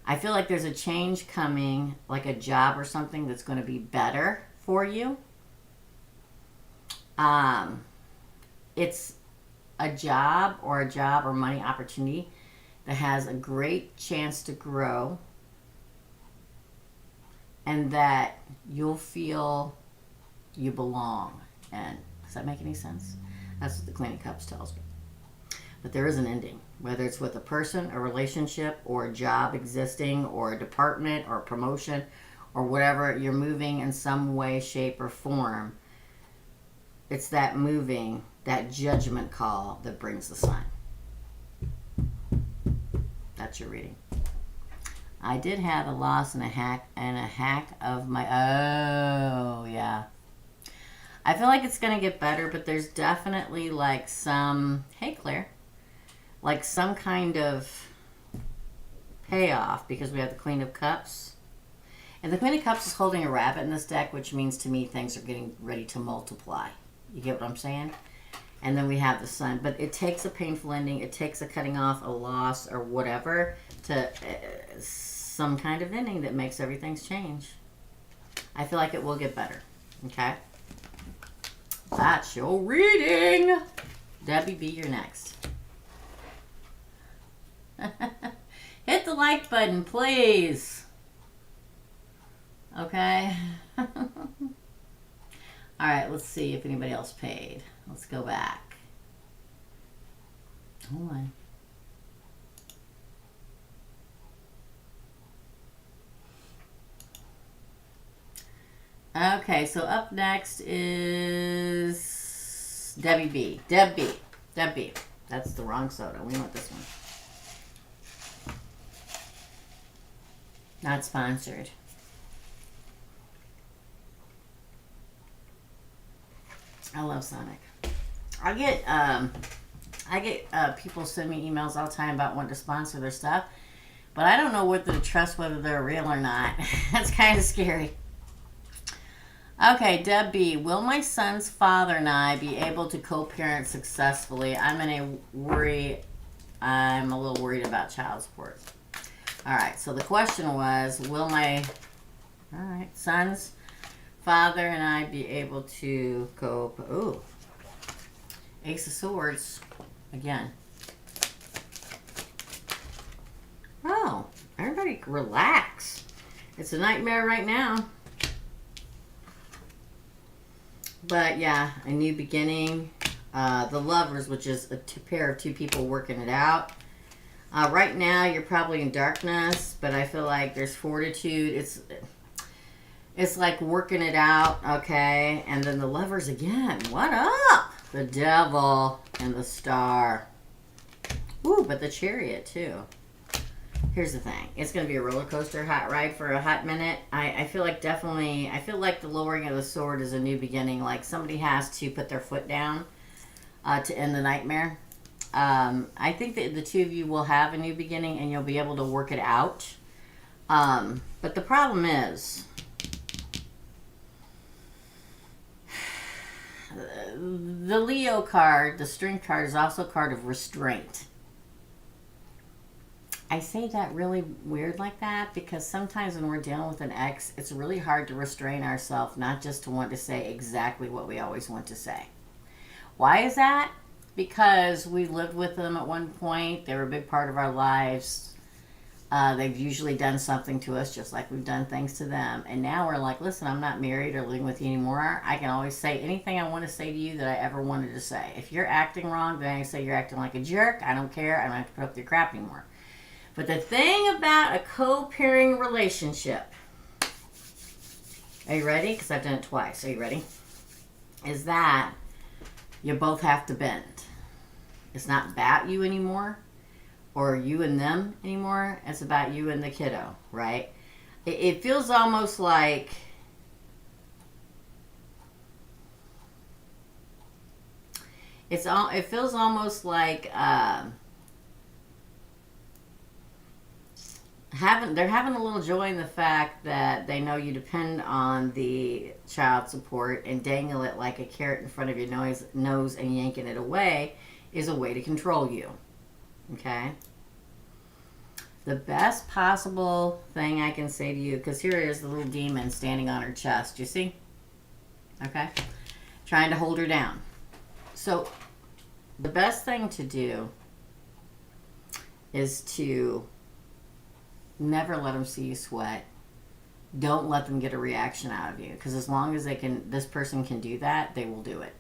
I feel like there's a change coming, like a job or something that's going to be better for you. It's a job or money opportunity that has a great chance to grow and that you'll feel you belong. And does that make any sense? That's what the Queen of Cups tells me. But there is an ending, whether it's with a person, a relationship, or a job existing, or a department, or a promotion, or whatever. You're moving in some way, shape, or form. It's that moving, that judgment call that brings the Sun. That's your reading. I did have a loss and a hack of my... Oh, yeah. I feel like it's going to get better, but there's definitely like some... Hey, Claire. Like some kind of payoff because we have the Queen of Cups. And the Queen of Cups is holding a rabbit in this deck, which means to me things are getting ready to multiply. You get what I'm saying? And then we have the Sun. But it takes a painful ending. It takes a cutting off, a loss, or whatever to some kind of ending that makes everything change. I feel like it will get better. Okay? That's your reading. Debbie B, you're next. Hit the like button, please. Okay? All right, let's see if anybody else paid. Let's go back. Hold on. Okay, so up next is Debbie B. Deb B. That's the wrong soda. We want this one. Not sponsored. I love Sonic. I get people send me emails all the time about wanting to sponsor their stuff, but I don't know whether to trust whether they're real or not. That's kind of scary. Okay, Deb B. Will my son's father and I be able to co-parent successfully? I'm a little worried about child support. All right, so the question was, will my son's father and I be able to Ooh. Ace of Swords. Again. Oh, everybody break. Relax. It's a nightmare right now. But yeah, a new beginning. The Lovers, which is a pair of two people working it out. Right now, you're probably in darkness, but I feel like there's fortitude. It's like working it out, okay? And then the Lovers again. What up? The Devil and the Star. Ooh, but the Chariot, too. Here's the thing. It's going to be a roller coaster hot ride for a hot minute. I feel like definitely, I feel like the lowering of the sword is a new beginning. Like somebody has to put their foot down to end the nightmare. I think that the two of you will have a new beginning and you'll be able to work it out. But the problem is, the Leo card, the Strength card, is also a card of restraint. I say that really weird like that because sometimes when we're dealing with an ex, it's really hard to restrain ourselves, not just to want to say exactly what we always want to say. Why is that? Because we lived with them at one point. They were a big part of our lives. They've usually done something to us just like we've done things to them. And now we're like, listen, I'm not married or living with you anymore. I can always say anything I want to say to you that I ever wanted to say. If you're acting wrong, then I say you're acting like a jerk. I don't care. I don't have to put up with your crap anymore. But the thing about a co-parenting relationship, are you ready? Because I've done it twice. Are you ready? Is that you both have to bend. It's not about you anymore or you and them anymore. It's about you and the kiddo, right? It feels almost like it feels almost like they're having a little joy in the fact that they know you depend on the child support, and dangle it like a carrot in front of your nose and yanking it away is a way to control you. Okay? The best possible thing I can say to you, because here is the little demon standing on her chest. You see? Okay? Trying to hold her down. So, the best thing to do is to never let them see you sweat. Don't let them get a reaction out of you. Because as long as this person can do that, they will do it.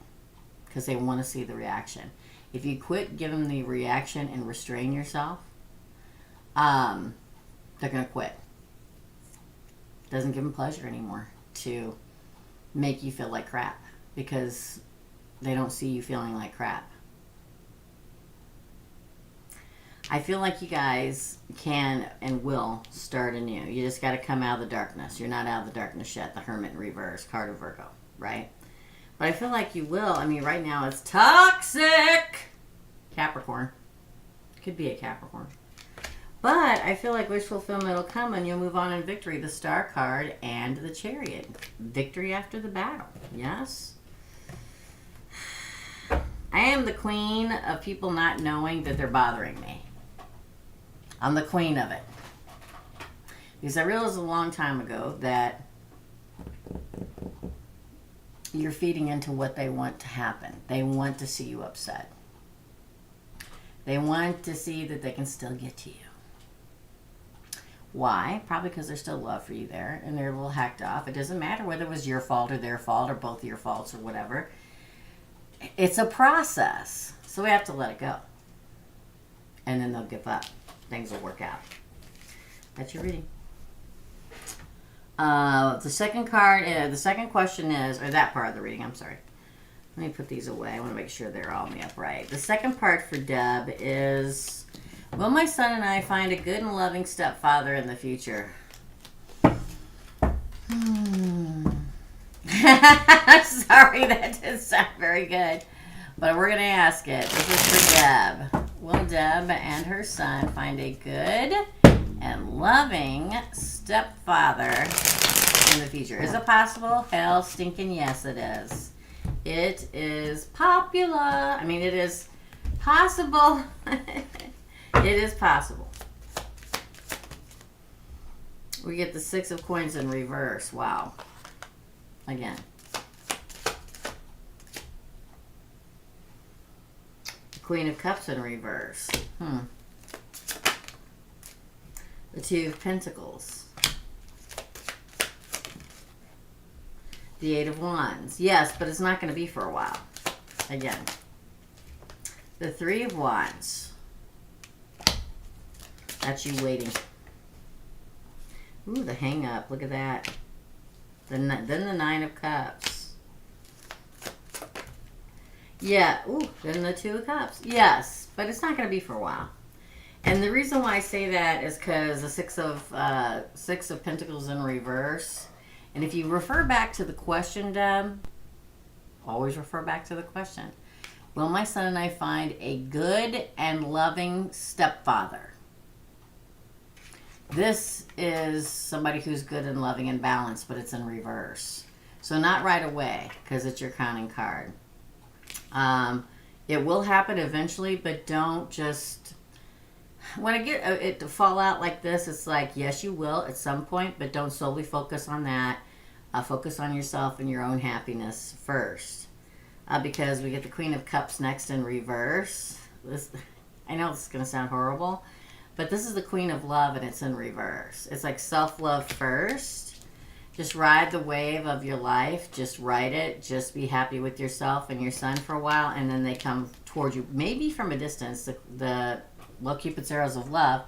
Because they want to see the reaction. If you quit giving the reaction and restrain yourself, they're going to quit. It doesn't give them pleasure anymore to make you feel like crap. Because they don't see you feeling like crap. I feel like you guys can and will start anew. You just got to come out of the darkness. You're not out of the darkness yet. The Hermit in reverse, card of Virgo, right? But I feel like you will. I mean, right now it's toxic. Capricorn. Could be a Capricorn. But I feel like wish fulfillment will come and you'll move on in victory. The Star card and the Chariot. Victory after the battle. Yes? I am the queen of people not knowing that they're bothering me. I'm the queen of it. Because I realized a long time ago that you're feeding into what they want to happen. They want to see you upset. They want to see that they can still get to you. Why? Probably because there's still love for you there and they're a little hacked off. It doesn't matter whether it was your fault or their fault or both of your faults or whatever. It's a process. So we have to let it go. And then they'll give up. Things will work out. That's your reading. The second card, the second question is, or that part of the reading, I'm sorry. Let me put these away. I want to make sure they're all in the upright. The second part for Deb is, will my son and I find a good and loving stepfather in the future? Sorry, that didn't sound very good. But we're going to ask it. This is for Deb. Will Deb and her son find a good and loving stepfather in the future? Is it possible? Hell stinking yes, it is. It is popular. I mean, it is possible. It is possible. We get the Six of Coins in reverse. Wow. Again. Queen of Cups in reverse. The Two of Pentacles. The Eight of Wands. Yes, but it's not going to be for a while. Again. The Three of Wands. That's you waiting. Ooh, the hang up. Look at that. Then the Nine of Cups. Yeah. Ooh, then the Two of Cups. Yes, but it's not going to be for a while. And the reason why I say that is because the Six of Pentacles in reverse. And if you refer back to the question, Deb, always refer back to the question. Will my son and I find a good and loving stepfather? This is somebody who's good and loving and balanced, but it's in reverse. So not right away, because it's your counting card. It will happen eventually, but don't just... When I get it to fall out like this, it's like, yes, you will at some point, but don't solely focus on that. Focus on yourself and your own happiness first. Because we get the Queen of Cups next in reverse. I know this is going to sound horrible, but this is the Queen of Love and it's in reverse. It's like self-love first. Just ride the wave of your life. Just ride it. Just be happy with yourself and your son for a while, and then they come towards you, maybe from a distance. The Well, Cupid's arrows of love.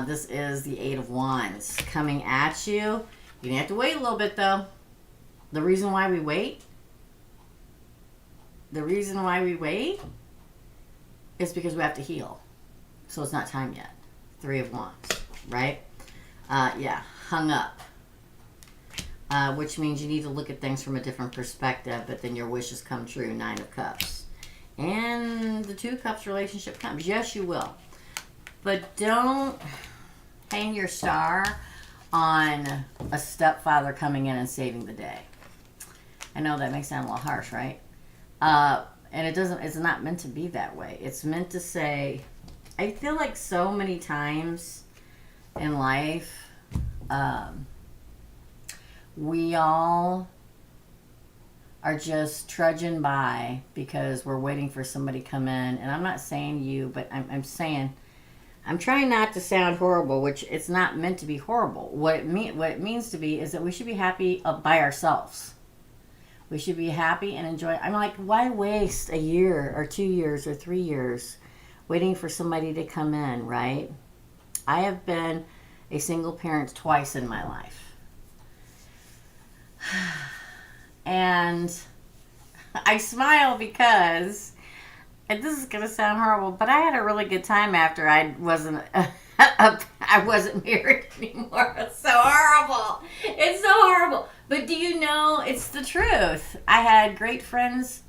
This is the Eight of Wands coming at you. You're going to have to wait a little bit, though. The reason why we wait is because we have to heal. So it's not time yet. Three of Wands, right? Yeah, hung up. Which means you need to look at things from a different perspective, but then your wishes come true. Nine of Cups. And the Two of Cups relationship comes. Yes, you will. But don't hang your star on a stepfather coming in and saving the day. I know that may sound a little harsh, right? And it's not meant to be that way. It's meant to say, I feel like so many times in life, we all are just trudging by because we're waiting for somebody to come in. And I'm not saying you, but I'm saying, I'm trying not to sound horrible, which it's not meant to be horrible. What it means to be is that we should be happy by ourselves. We should be happy and enjoy. I'm like, why waste a year or 2 years or 3 years waiting for somebody to come in, right? I have been a single parent twice in my life. And I smile because, and this is going to sound horrible, but I had a really good time after I wasn't married anymore. It's so horrible. It's so horrible. But do you know, it's the truth. I had great friends.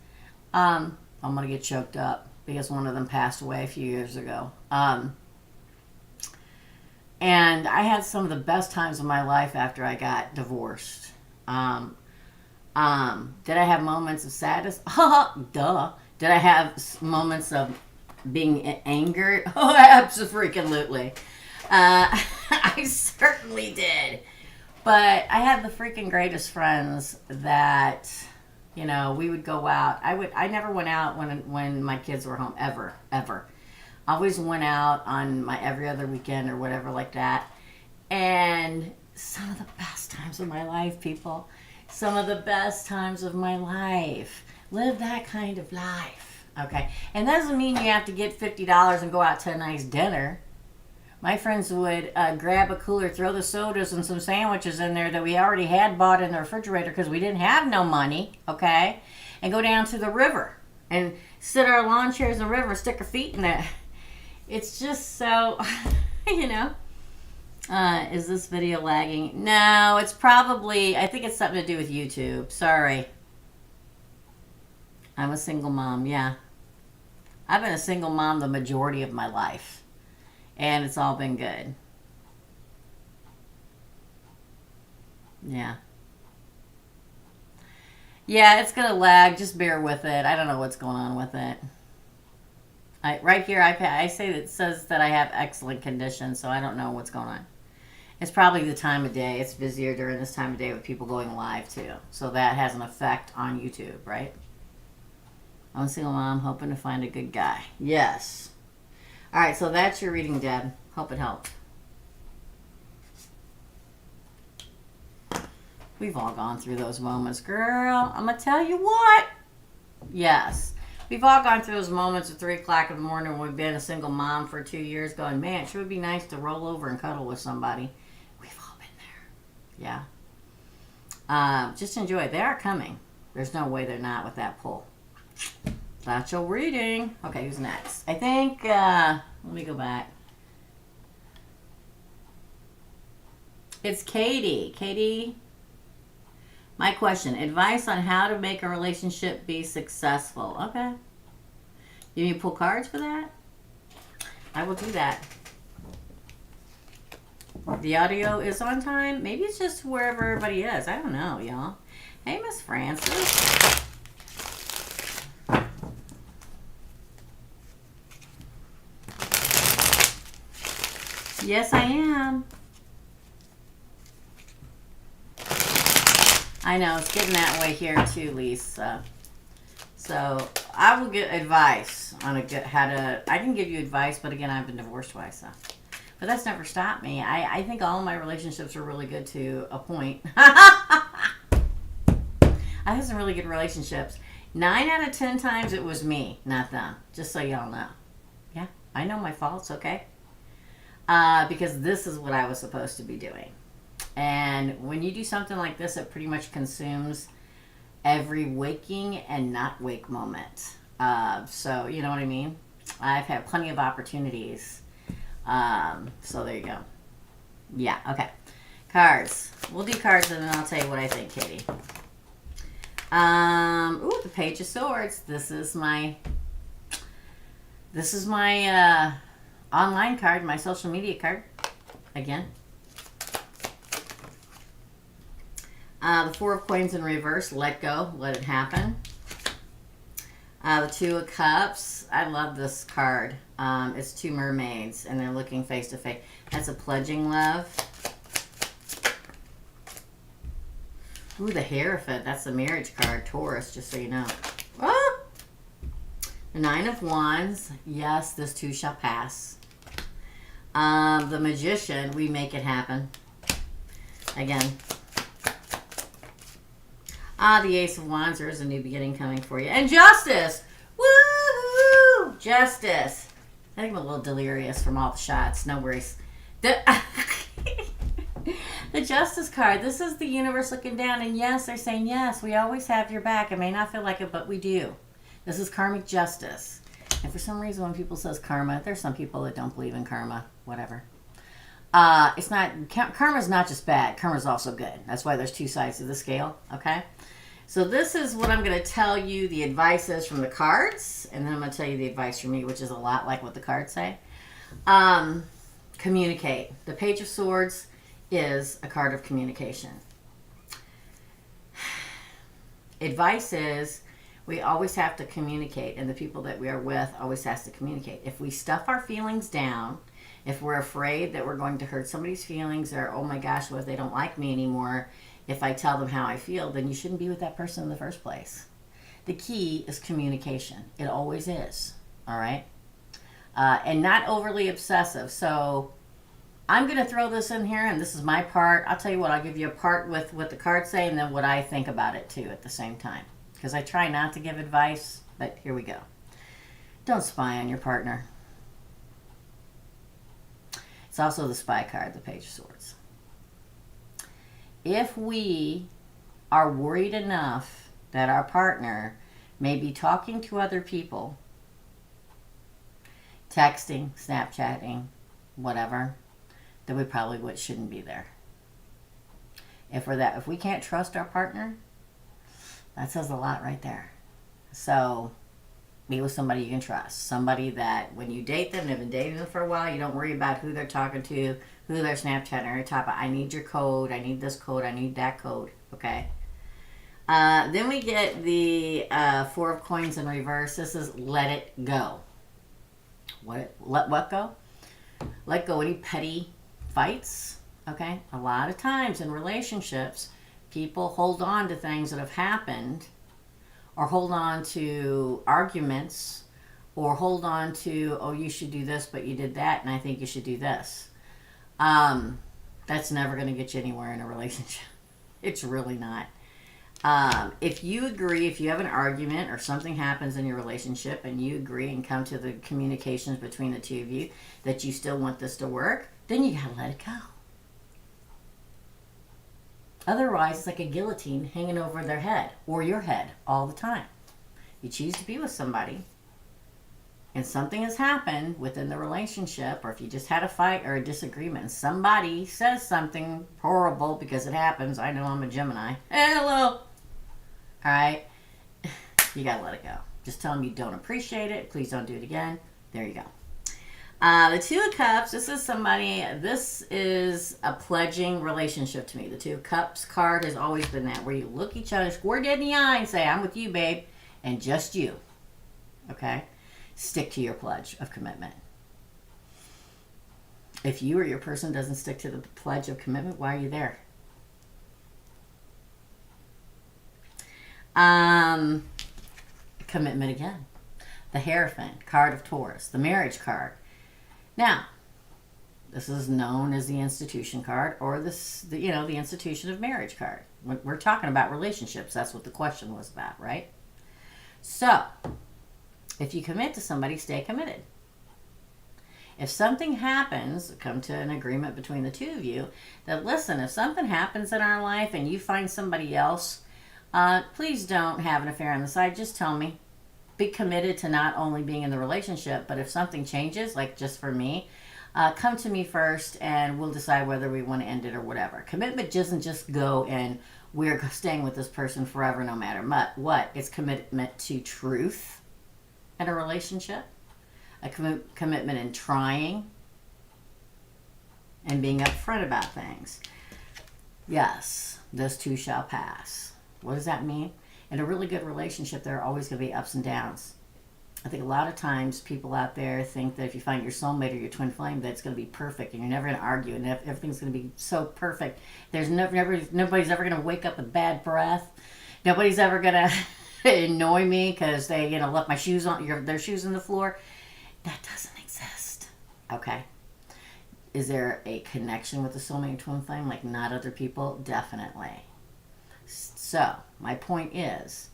I'm going to get choked up because one of them passed away a few years ago. And I had some of the best times of my life after I got divorced. Did I have moments of sadness? Duh. Did I have moments of being angered? Oh, absolutely. I certainly did. But I had the freaking greatest friends that, you know, we would go out. I never went out when my kids were home, ever. Always went out on my every other weekend or whatever like that. And some of the best times of my life, people. Some of the best times of my life. Live that kind of life. Okay. And that doesn't mean you have to get $50 and go out to a nice dinner. My friends would grab a cooler, throw the sodas and some sandwiches in there that we already had bought in the refrigerator because we didn't have no money, okay? And go down to the river and sit our lawn chairs in the river and stick our feet in it. It's just so, you know. Is this video lagging? No, it's probably, I think it's something to do with YouTube. Sorry. I'm a single mom, yeah. I've been a single mom the majority of my life. And it's all been good. Yeah. Yeah, it's going to lag. Just bear with it. I don't know what's going on with it. Right here, I say that it says that I have excellent condition, so I don't know what's going on. It's probably the time of day. It's busier during this time of day with people going live, too. So that has an effect on YouTube, right? I'm a single mom hoping to find a good guy. Yes. All right, so that's your reading, Deb. Hope it helped. We've all gone through those moments, girl. I'm going to tell you what. Yes. We've all gone through those moments at 3 o'clock in the morning when we've been a single mom for 2 years going, man, it sure would be nice to roll over and cuddle with somebody. We've all been there. Yeah. Just enjoy it. They are coming. There's no way they're not with that pull. That's your reading. Okay, who's next? I think, let me go back. It's Katie. Katie, my question, advice on how to make a relationship be successful. Okay. You need to pull cards for that? I will do that. The audio is on time. Maybe it's just wherever everybody is. I don't know, y'all. Hey, Miss Francis. Yes, I am. I know, it's getting that way here too, Lisa. So I will get advice on I can give you advice, but again, I've been divorced twice, so. But that's never stopped me. I think all of my relationships are really good to a point. I had some really good relationships. 9 out of 10 times it was me, not them. Just so y'all know. Yeah, I know my faults, okay? Because this is what I was supposed to be doing. And when you do something like this, it pretty much consumes every waking and not wake moment. So, you know what I mean? I've had plenty of opportunities. So there you go. Yeah, okay. Cards. We'll do cards and then I'll tell you what I think, Katie. Ooh, the Page of Swords. This is my online card, my social media card. Again. The Four of Coins in reverse, let go, let it happen. The Two of Cups, I love this card. It's two mermaids, and they're looking face to face. That's a pledging love. Ooh, the Hierophant, that's the marriage card, Taurus, just so you know. Ah! The Nine of Wands, yes, this too shall pass. The Magician, we make it happen. Again. The Ace of Wands, there's a new beginning coming for you. And Justice! Woo-hoo! Justice. I think I'm a little delirious from all the shots. No worries. The Justice card. This is the universe looking down. And yes, they're saying, yes, we always have your back. It may not feel like it, but we do. This is karmic justice. And for some reason, when people says karma, there's some people that don't believe in karma. Whatever. It's not, karma's not just bad. Karma's also good. That's why there's two sides to the scale. Okay? So this is what I'm going to tell you the advice is from the cards. And then I'm going to tell you the advice from me, which is a lot like what the cards say. Communicate. The Page of Swords is a card of communication. Advice is we always have to communicate. And the people that we are with always has to communicate. If we stuff our feelings down, if we're afraid that we're going to hurt somebody's feelings or, oh my gosh, what if they don't like me anymore? If I tell them how I feel, then you shouldn't be with that person in the first place. The key is communication. It always is. All right? And not overly obsessive. So I'm going to throw this in here, and this is my part. I'll tell you what, I'll give you a part with what the cards say and then what I think about it, too, at the same time. Because I try not to give advice, but here we go. Don't spy on your partner. It's also the Spy card, the Page of Swords. If we are worried enough that our partner may be talking to other people, texting, Snapchatting, whatever, then we probably shouldn't be there. If we can't trust our partner, that says a lot right there. So be with somebody you can trust. Somebody that when you date them, they've been dating them for a while, you don't worry about who they're talking to, who they're Snapchatting, or top of, I need your code, I need this code, I need that code, okay? Then we get the Four of Coins in reverse. This is let it go. Let what go? Let go any petty fights, okay? A lot of times in relationships, people hold on to things that have happened, or hold on to arguments, or hold on to, oh, you should do this, but you did that, and I think you should do this. That's never going to get you anywhere in a relationship. It's really not. If you agree, if you have an argument or something happens in your relationship and you agree and come to the communications between the two of you that you still want this to work, then you gotta let it go. Otherwise, it's like a guillotine hanging over their head or your head all the time. You choose to be with somebody and something has happened within the relationship, or if you just had a fight or a disagreement and somebody says something horrible, because it happens. I know, I'm a Gemini. Hey, hello. All right. You got to let it go. Just tell them you don't appreciate it. Please don't do it again. There you go. The Two of Cups, this is a pledging relationship to me. The Two of Cups card has always been that, where you look each other square dead in the eye and say, I'm with you, babe, and just you. Okay? Stick to your pledge of commitment. If you or your person doesn't stick to the pledge of commitment, why are you there? Commitment again. The Hierophant, card of Taurus, the marriage card. Now, this is known as the institution card, or the institution of marriage card. We're talking about relationships. That's what the question was about, right? So, if you commit to somebody, stay committed. If something happens, come to an agreement between the two of you that, listen, if something happens in our life and you find somebody else, please don't have an affair on the side. Just tell me. Be committed to not only being in the relationship, but if something changes, like just for me, come to me first and we'll decide whether we want to end it or whatever. Commitment doesn't just go and we're staying with this person forever no matter what. It's commitment to truth in a relationship, a commitment in trying and being upfront about things. Yes, this too shall pass. What does that mean? In a really good relationship, there are always going to be ups and downs. I think a lot of times people out there think that if you find your soulmate or your twin flame, that it's going to be perfect and you're never going to argue and everything's going to be so perfect. There's nobody's ever going to wake up with bad breath. Nobody's ever going to annoy me because they left my shoes on their shoes on the floor. That doesn't exist. Okay. Is there a connection with the soulmate and twin flame like not other people? Definitely. So my point is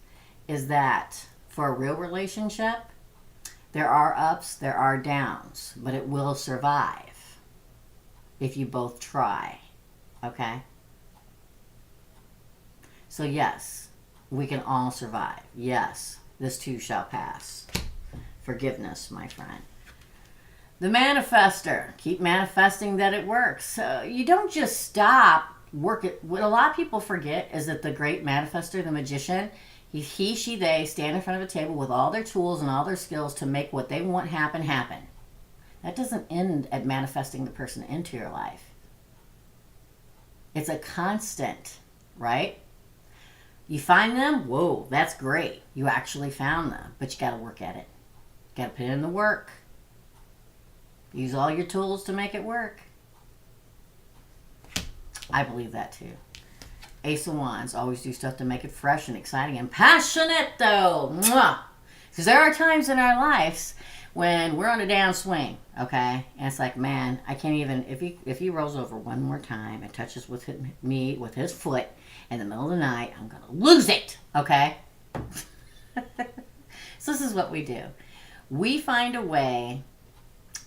that for a real relationship, there are ups, there are downs, but it will survive if you both try. Okay? So yes, we can all survive. Yes, this too shall pass. Forgiveness, my friend. The manifester. Keep manifesting that it works. So you don't just stop. Work it. What a lot of people forget is that the great manifester, the magician, he, she, they stand in front of a table with all their tools and all their skills to make what they want happen. That doesn't end at manifesting the person into your life. It's a constant, right? You find them, whoa, that's great. You actually found them, but you got to work at it. Got to put in the work. Use all your tools to make it work. I believe that too. Ace of Wands, always do stuff to make it fresh and exciting and passionate though. Because there are times in our lives when we're on a downswing, okay? And it's like, man, I can't even, if he rolls over one more time and touches me with his foot in the middle of the night, I'm going to lose it, okay? So this is what we do. We find a way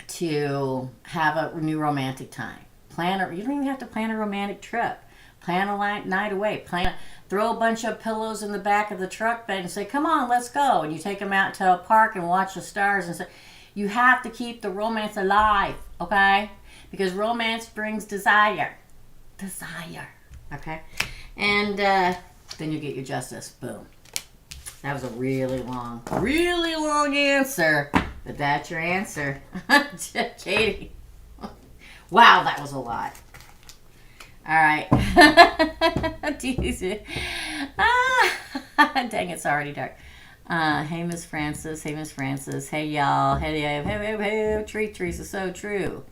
to have a new romantic time. You don't even have to plan a romantic trip. Plan a night away. Throw a bunch of pillows in the back of the truck bed and say, come on, let's go. And you take them out to a park and watch the stars and say, you have to keep the romance alive, okay? Because romance brings desire. Okay? And then you get your justice. Boom. That was a really long answer. But that's your answer. Katie. Wow, that was a lot. All right. Dang, it's already dark. Hey, Miss Francis. Hey, y'all. Hey, Teresa, so true.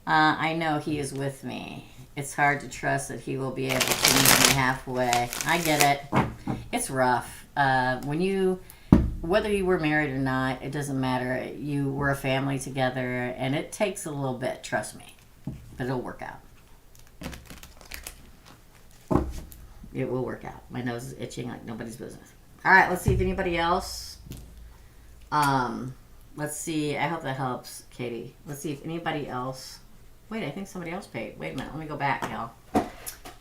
I know he is with me. It's hard to trust that he will be able to meet me halfway. I get it. It's rough. Whether you were married or not, it doesn't matter. You were a family together, and it takes a little bit, trust me. But it'll work out. It will work out. My nose is itching like nobody's business. All right, let's see if anybody else. Let's see. I hope that helps, Katie. Let's see if anybody else. Wait, I think somebody else paid. Wait a minute. Let me go back, y'all.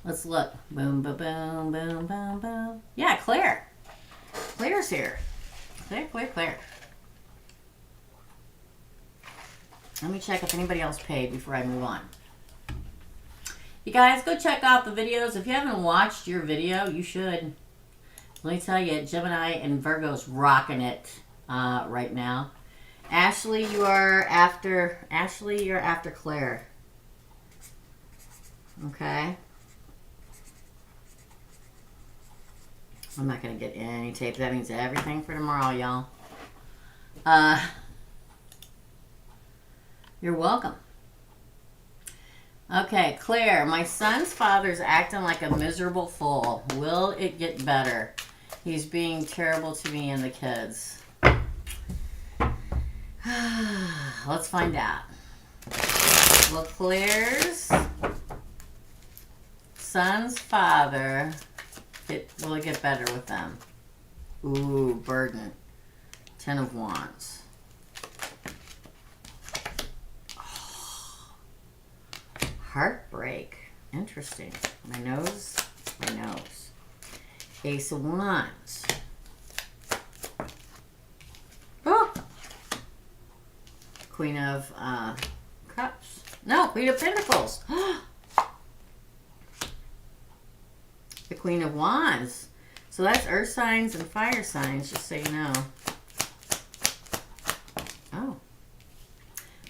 Let's look. Boom, boom, boom, boom, boom, boom. Yeah, Claire. Claire's here. Claire. Let me check if anybody else paid before I move on. You guys, go check out the videos. If you haven't watched your video, you should. Let me tell you, Gemini and Virgo's rocking it right now. Ashley, you're after Claire. Okay. I'm not going to get any tape. That means everything for tomorrow, y'all. You're welcome. Okay, Claire, my son's father's acting like a miserable fool. Will it get better? He's being terrible to me and the kids. Let's find out. Well, Claire's son's father, will it get better with them? Ooh, burden. 10 of Wands. Heartbreak. Interesting. My nose. Ace of Wands. Oh. Queen of Cups. No, Queen of Pentacles. The Queen of Wands. So that's earth signs and fire signs, just so you know. Oh.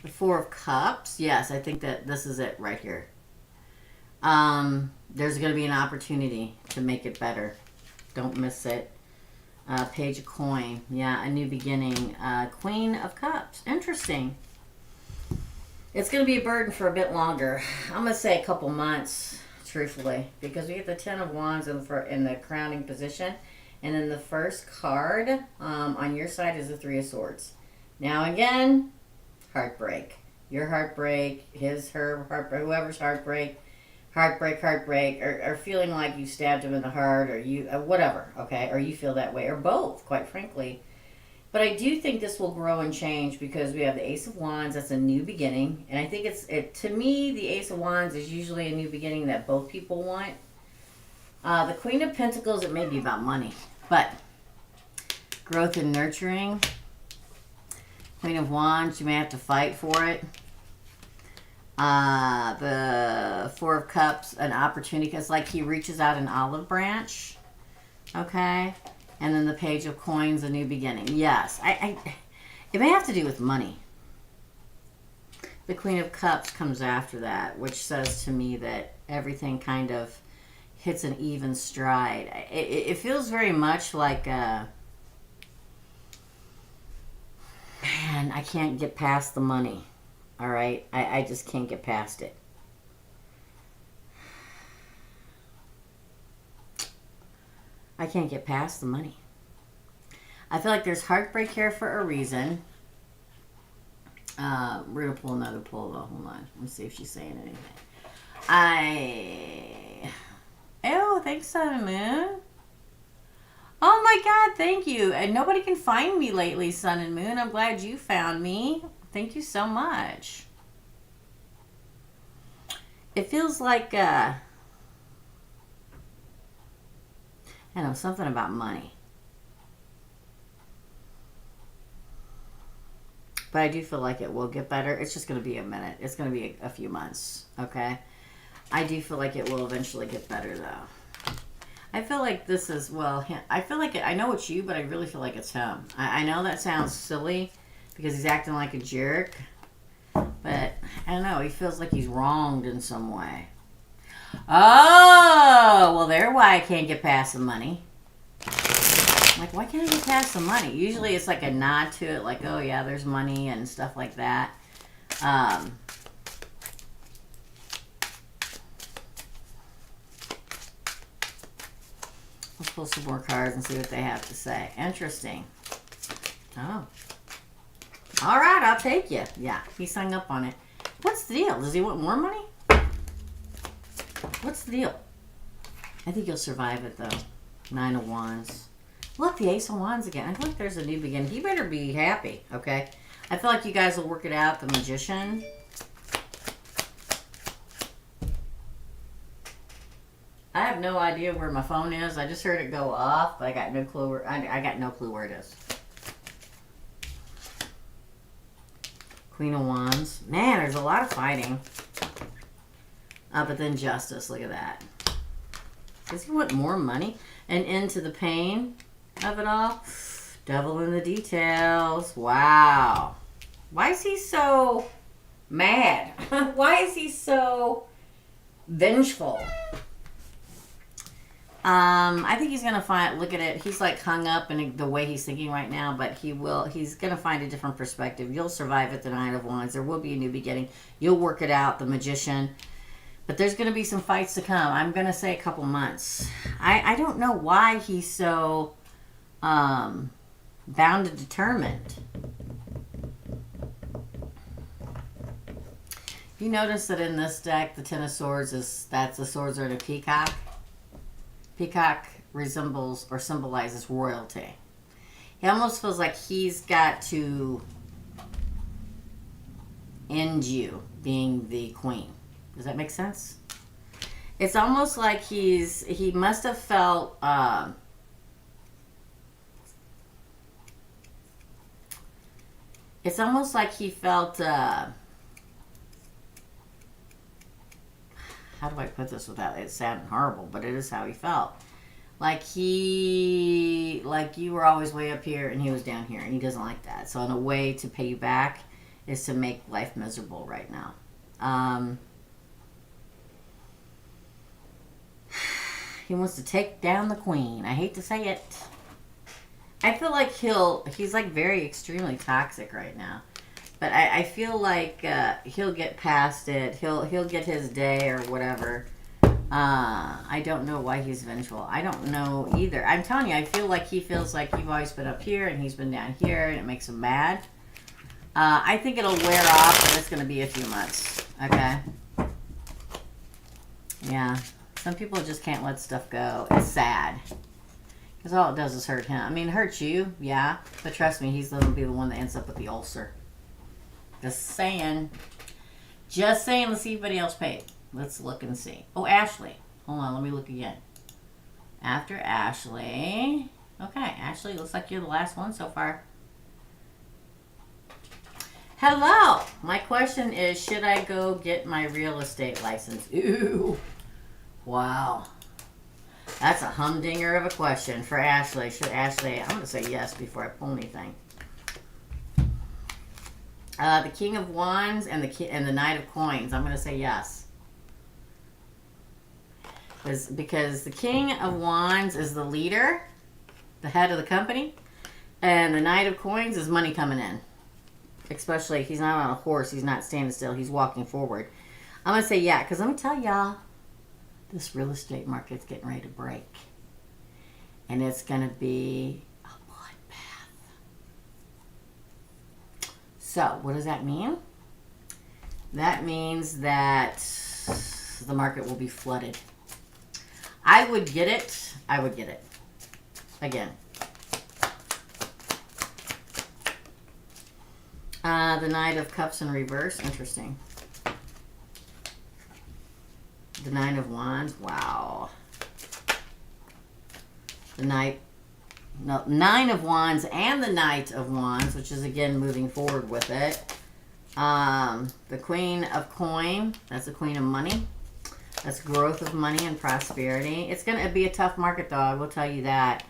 The Four of Cups. Yes, I think that this is it right here. There's going to be an opportunity to make it better. Don't miss it. Page of Coin. Yeah, a new beginning. Queen of Cups. Interesting. It's going to be a burden for a bit longer. I'm going to say a couple months, truthfully, because we get the 10 of Wands in the crowning position. And then the first card on your side is the Three of Swords. Now again, heartbreak. Your heartbreak, her heartbreak, whoever's heartbreak, or feeling like you stabbed him in the heart, or you, whatever, okay? Or you feel that way, or both, quite frankly. But I do think this will grow and change because we have the Ace of Wands. That's a new beginning. And I think to me, the Ace of Wands is usually a new beginning that both people want. The Queen of Pentacles, it may be about money, but growth and nurturing. Queen of Wands, you may have to fight for it. The Four of Cups, an opportunity, because like he reaches out an olive branch. Okay. And then the Page of Coins, a new beginning. Yes. It may have to do with money. The Queen of Cups comes after that, which says to me that everything kind of hits an even stride. It feels very much like, man, I can't get past the money. All right? I just can't get past it. I can't get past the money. I feel like there's heartbreak here for a reason. We're going to pull another pull, though. Hold on. Let me see if she's saying anything. Oh, thanks, Sun and Moon. Oh, my God. Thank you. And nobody can find me lately, Sun and Moon. I'm glad you found me. Thank you so much. It feels like... I know, something about money. But I do feel like it will get better. It's just going to be a minute. It's going to be a few months, okay? I do feel like it will eventually get better, though. I feel like this is, well, I feel like I know it's you, but I really feel like it's him. I know that sounds silly because he's acting like a jerk. But, I don't know. He feels like he's wronged in some way. Oh, well, there's why I can't get past the money. Like, why can't I get past the money? Usually it's like a nod to it, like, oh, yeah, there's money and stuff like that. Let's pull some more cards and see what they have to say. Interesting. Oh. All right, I'll take you. Yeah, he's hung up on it. What's the deal? Does he want more money? What's the deal? I think you'll survive it, though. 9 of Wands. Look, the Ace of Wands again. I feel like there's a new beginning. He better be happy, okay? I feel like you guys will work it out. The Magician. I have no idea where my phone is. I just heard it go off, but I got no clue where, I got no clue where it is. Queen of Wands. Man, there's a lot of fighting. But then Justice. Look at that. Does he want more money? And into the pain of it all? Devil in the details. Wow. Why is he so mad? Why is he so vengeful? I think he's going to find, look at it, he's like hung up in the way he's thinking right now, but he's going to find a different perspective. You'll survive at the 9 of Wands. There will be a new beginning. You'll work it out, the Magician. But there's going to be some fights to come. I'm going to say a couple months. I don't know why he's so bound and determined. You notice that in this deck, the 10 of Swords that's the swords are in a peacock. Peacock resembles or symbolizes royalty. He almost feels like he's got to end you being the queen. Does that make sense? It's almost like he must have felt it's almost like he felt how do I put this without it sounding horrible, but it is how he felt. Like you were always way up here and he was down here, and he doesn't like that. So in a way to pay you back is to make life miserable right now. He wants to take down the queen. I hate to say it. I feel like he's like very extremely toxic right now. But I feel like he'll get past it. He'll get his day or whatever. I don't know why he's vengeful. I don't know either. I'm telling you, I feel like he feels like you've always been up here and he's been down here, and it makes him mad. I think it'll wear off, but it's going to be a few months. Okay? Yeah. Some people just can't let stuff go. It's sad. Because all it does is hurt him. I mean, it hurts you, yeah. But trust me, he's going to be the one that ends up with the ulcer. Just saying. Just saying. Let's see if anybody else paid. Let's look and see. Oh, Ashley. Hold on. Let me look again. After Ashley. Okay, Ashley, looks like you're the last one so far. Hello. My question is, should I go get my real estate license? Ooh. Wow. That's a humdinger of a question for Ashley. Should Ashley... I'm going to say yes before I pull anything. The King of Wands and the Knight of Coins. I'm going to say yes. Because the King of Wands is the leader, the head of the company, and the Knight of Coins is money coming in. Especially, he's not on a horse. He's not standing still. He's walking forward. I'm going to say yeah, because let me tell y'all, this real estate market's getting ready to break. And it's going to be a bloodbath. So, what does that mean? That means that the market will be flooded. I would get it. I would get it. Again. The Knight of Cups in reverse. Interesting. The Nine of Wands. Wow. The Nine of Wands and the Knight of Wands, which is again moving forward with it. The Queen of Coin. That's the Queen of Money. That's growth of money and prosperity. It's going to be a tough market, though. I will tell you that.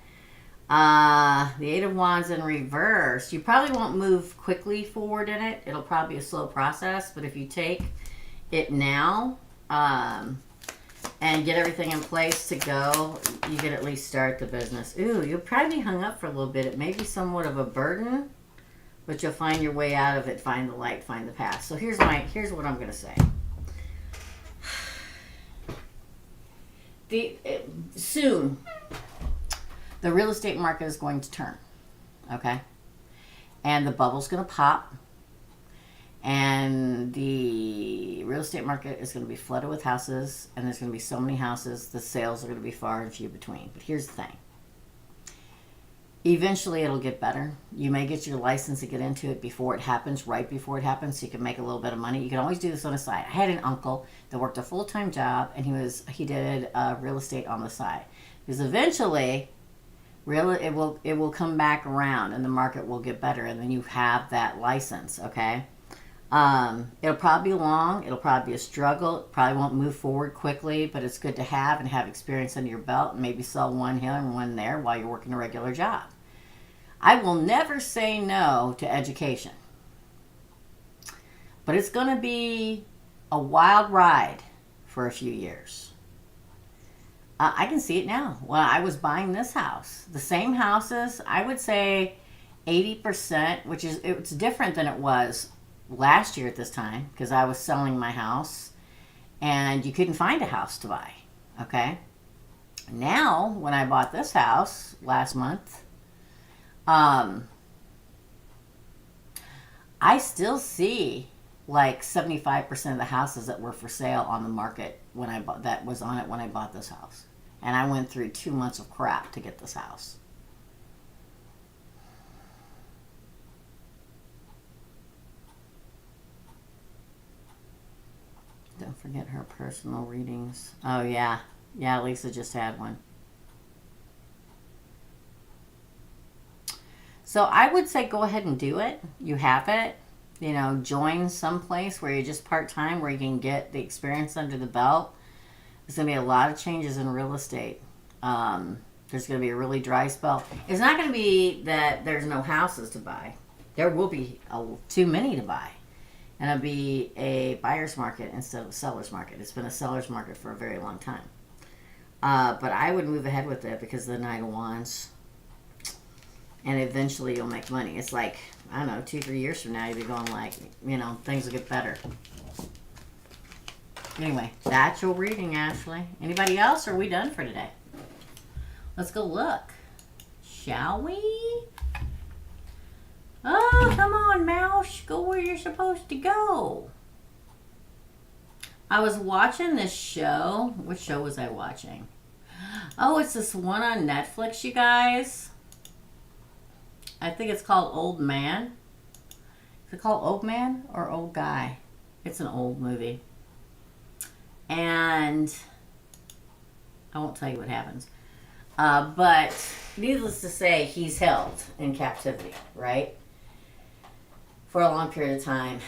The Eight of Wands in reverse. You probably won't move quickly forward in it. It'll probably be a slow process. But if you take it now and get everything in place to go, you can at least start the business. Ooh, you'll probably be hung up for a little bit. It may be somewhat of a burden, but you'll find your way out of it. Find the light. Find the path. So here's what I'm going to say. Soon, the real estate market is going to turn, okay? And the bubble's going to pop. And the real estate market is going to be flooded with houses, and there's going to be so many houses, the sales are going to be far and few between. But here's the thing. Eventually, it'll get better. You may get your license to get into it before it happens, right before it happens, so you can make a little bit of money. You can always do this on the side. I had an uncle that worked a full-time job, and he did real estate on the side. Because eventually, it will come back around, and the market will get better, and then you have that license, okay? It'll probably be long. It'll probably be a struggle. It probably won't move forward quickly, but it's good to have and have experience under your belt, and maybe sell one here and one there while you're working a regular job. I will never say no to education, but it's going to be a wild ride for a few years. I can see it now. When I was buying this house, the same houses, I would say 80%, which is, it's different than it was last year at this time, because I was selling my house and you couldn't find a house to buy. Okay. Now, when I bought this house last month, I still see like 75% of the houses that were for sale on the market when I bought, that was on it when I bought this house. And I went through 2 months of crap to get this house. Don't forget her personal readings. Oh, yeah. Yeah, Lisa just had one. So I would say go ahead and do it. You have it. You know, join someplace where you're just part-time, where you can get the experience under the belt. There's going to be a lot of changes in real estate. There's going to be a really dry spell. It's not going to be that there's no houses to buy. There will be too many to buy. And it'll be a buyer's market instead of a seller's market. It's been a seller's market for a very long time. But I would move ahead with it because of the Knight of Wands. And eventually you'll make money. It's like, I don't know, 2-3 years from now, you'll be going like, you know, things will get better. Anyway, that's your reading, Ashley. Anybody else, or are we done for today? Let's go look. Shall we? Oh, come on, mouse. Go where you're supposed to go. I was watching this show. What show was I watching? Oh, it's this one on Netflix, you guys. I think it's called Old Man. Is it called Old Man or Old Guy? It's an old movie. And I won't tell you what happens. But needless to say, he's held in captivity, right? For a long period of time.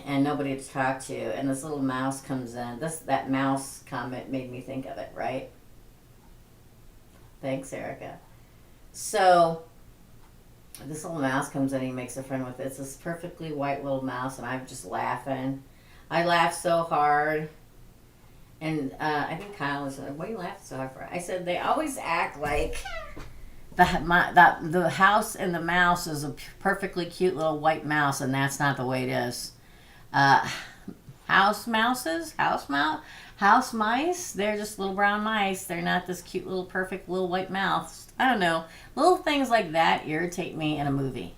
And nobody to talk to. And this little mouse comes in. That mouse comment made me think of it, right? Thanks, Erica. So this little mouse comes in and he makes a friend with it. It's this perfectly white little mouse, and I'm just laughing. I laughed so hard. And I think Kyle was like, what are you laughing so hard for? I said, they always act like the house and the mouse is a perfectly cute little white mouse, and that's not the way it is. House mice, they're just little brown mice. They're not this cute little perfect little white mouse. I don't know. Little things like that irritate me in a movie.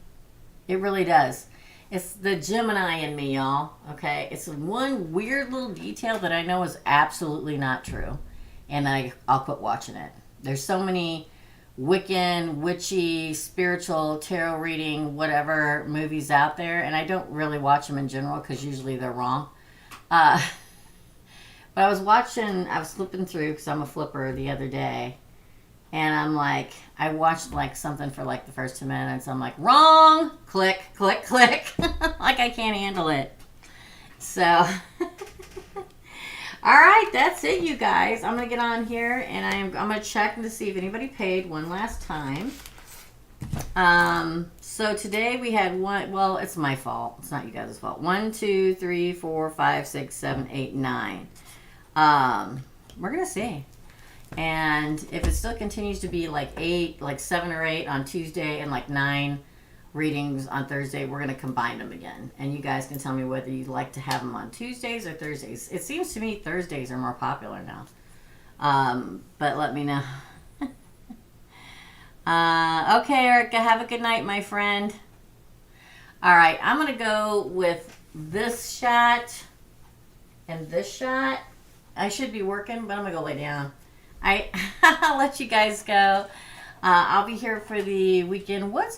It really does. It's the Gemini in me, y'all. Okay? It's one weird little detail that I know is absolutely not true. And I'll quit watching it. There's so many Wiccan, witchy, spiritual, tarot reading, whatever movies out there. And I don't really watch them in general because usually they're wrong. But I was flipping through because I'm a flipper the other day. And I'm like, I watched like something for like the first 2 minutes. I'm like, wrong! Click, click, click. Like I can't handle it. So, all right, that's it, you guys. I'm going to get on here and I'm going to check to see if anybody paid one last time. So today we had one, well, it's my fault. It's not you guys' fault. 1, 2, 3, 4, 5, 6, 7, 8, 9. We're going to see. And if it still continues to be like 7 or 8 on Tuesday and like 9 readings on Thursday, we're going to combine them again. And you guys can tell me whether you'd like to have them on Tuesdays or Thursdays. It seems to me Thursdays are more popular now. But let me know. Okay, Erica, have a good night, my friend. All right, I'm going to go with this shot and this shot. I should be working, but I'm gonna go lay down. I'll let you guys go. I'll be here for the weekend. What's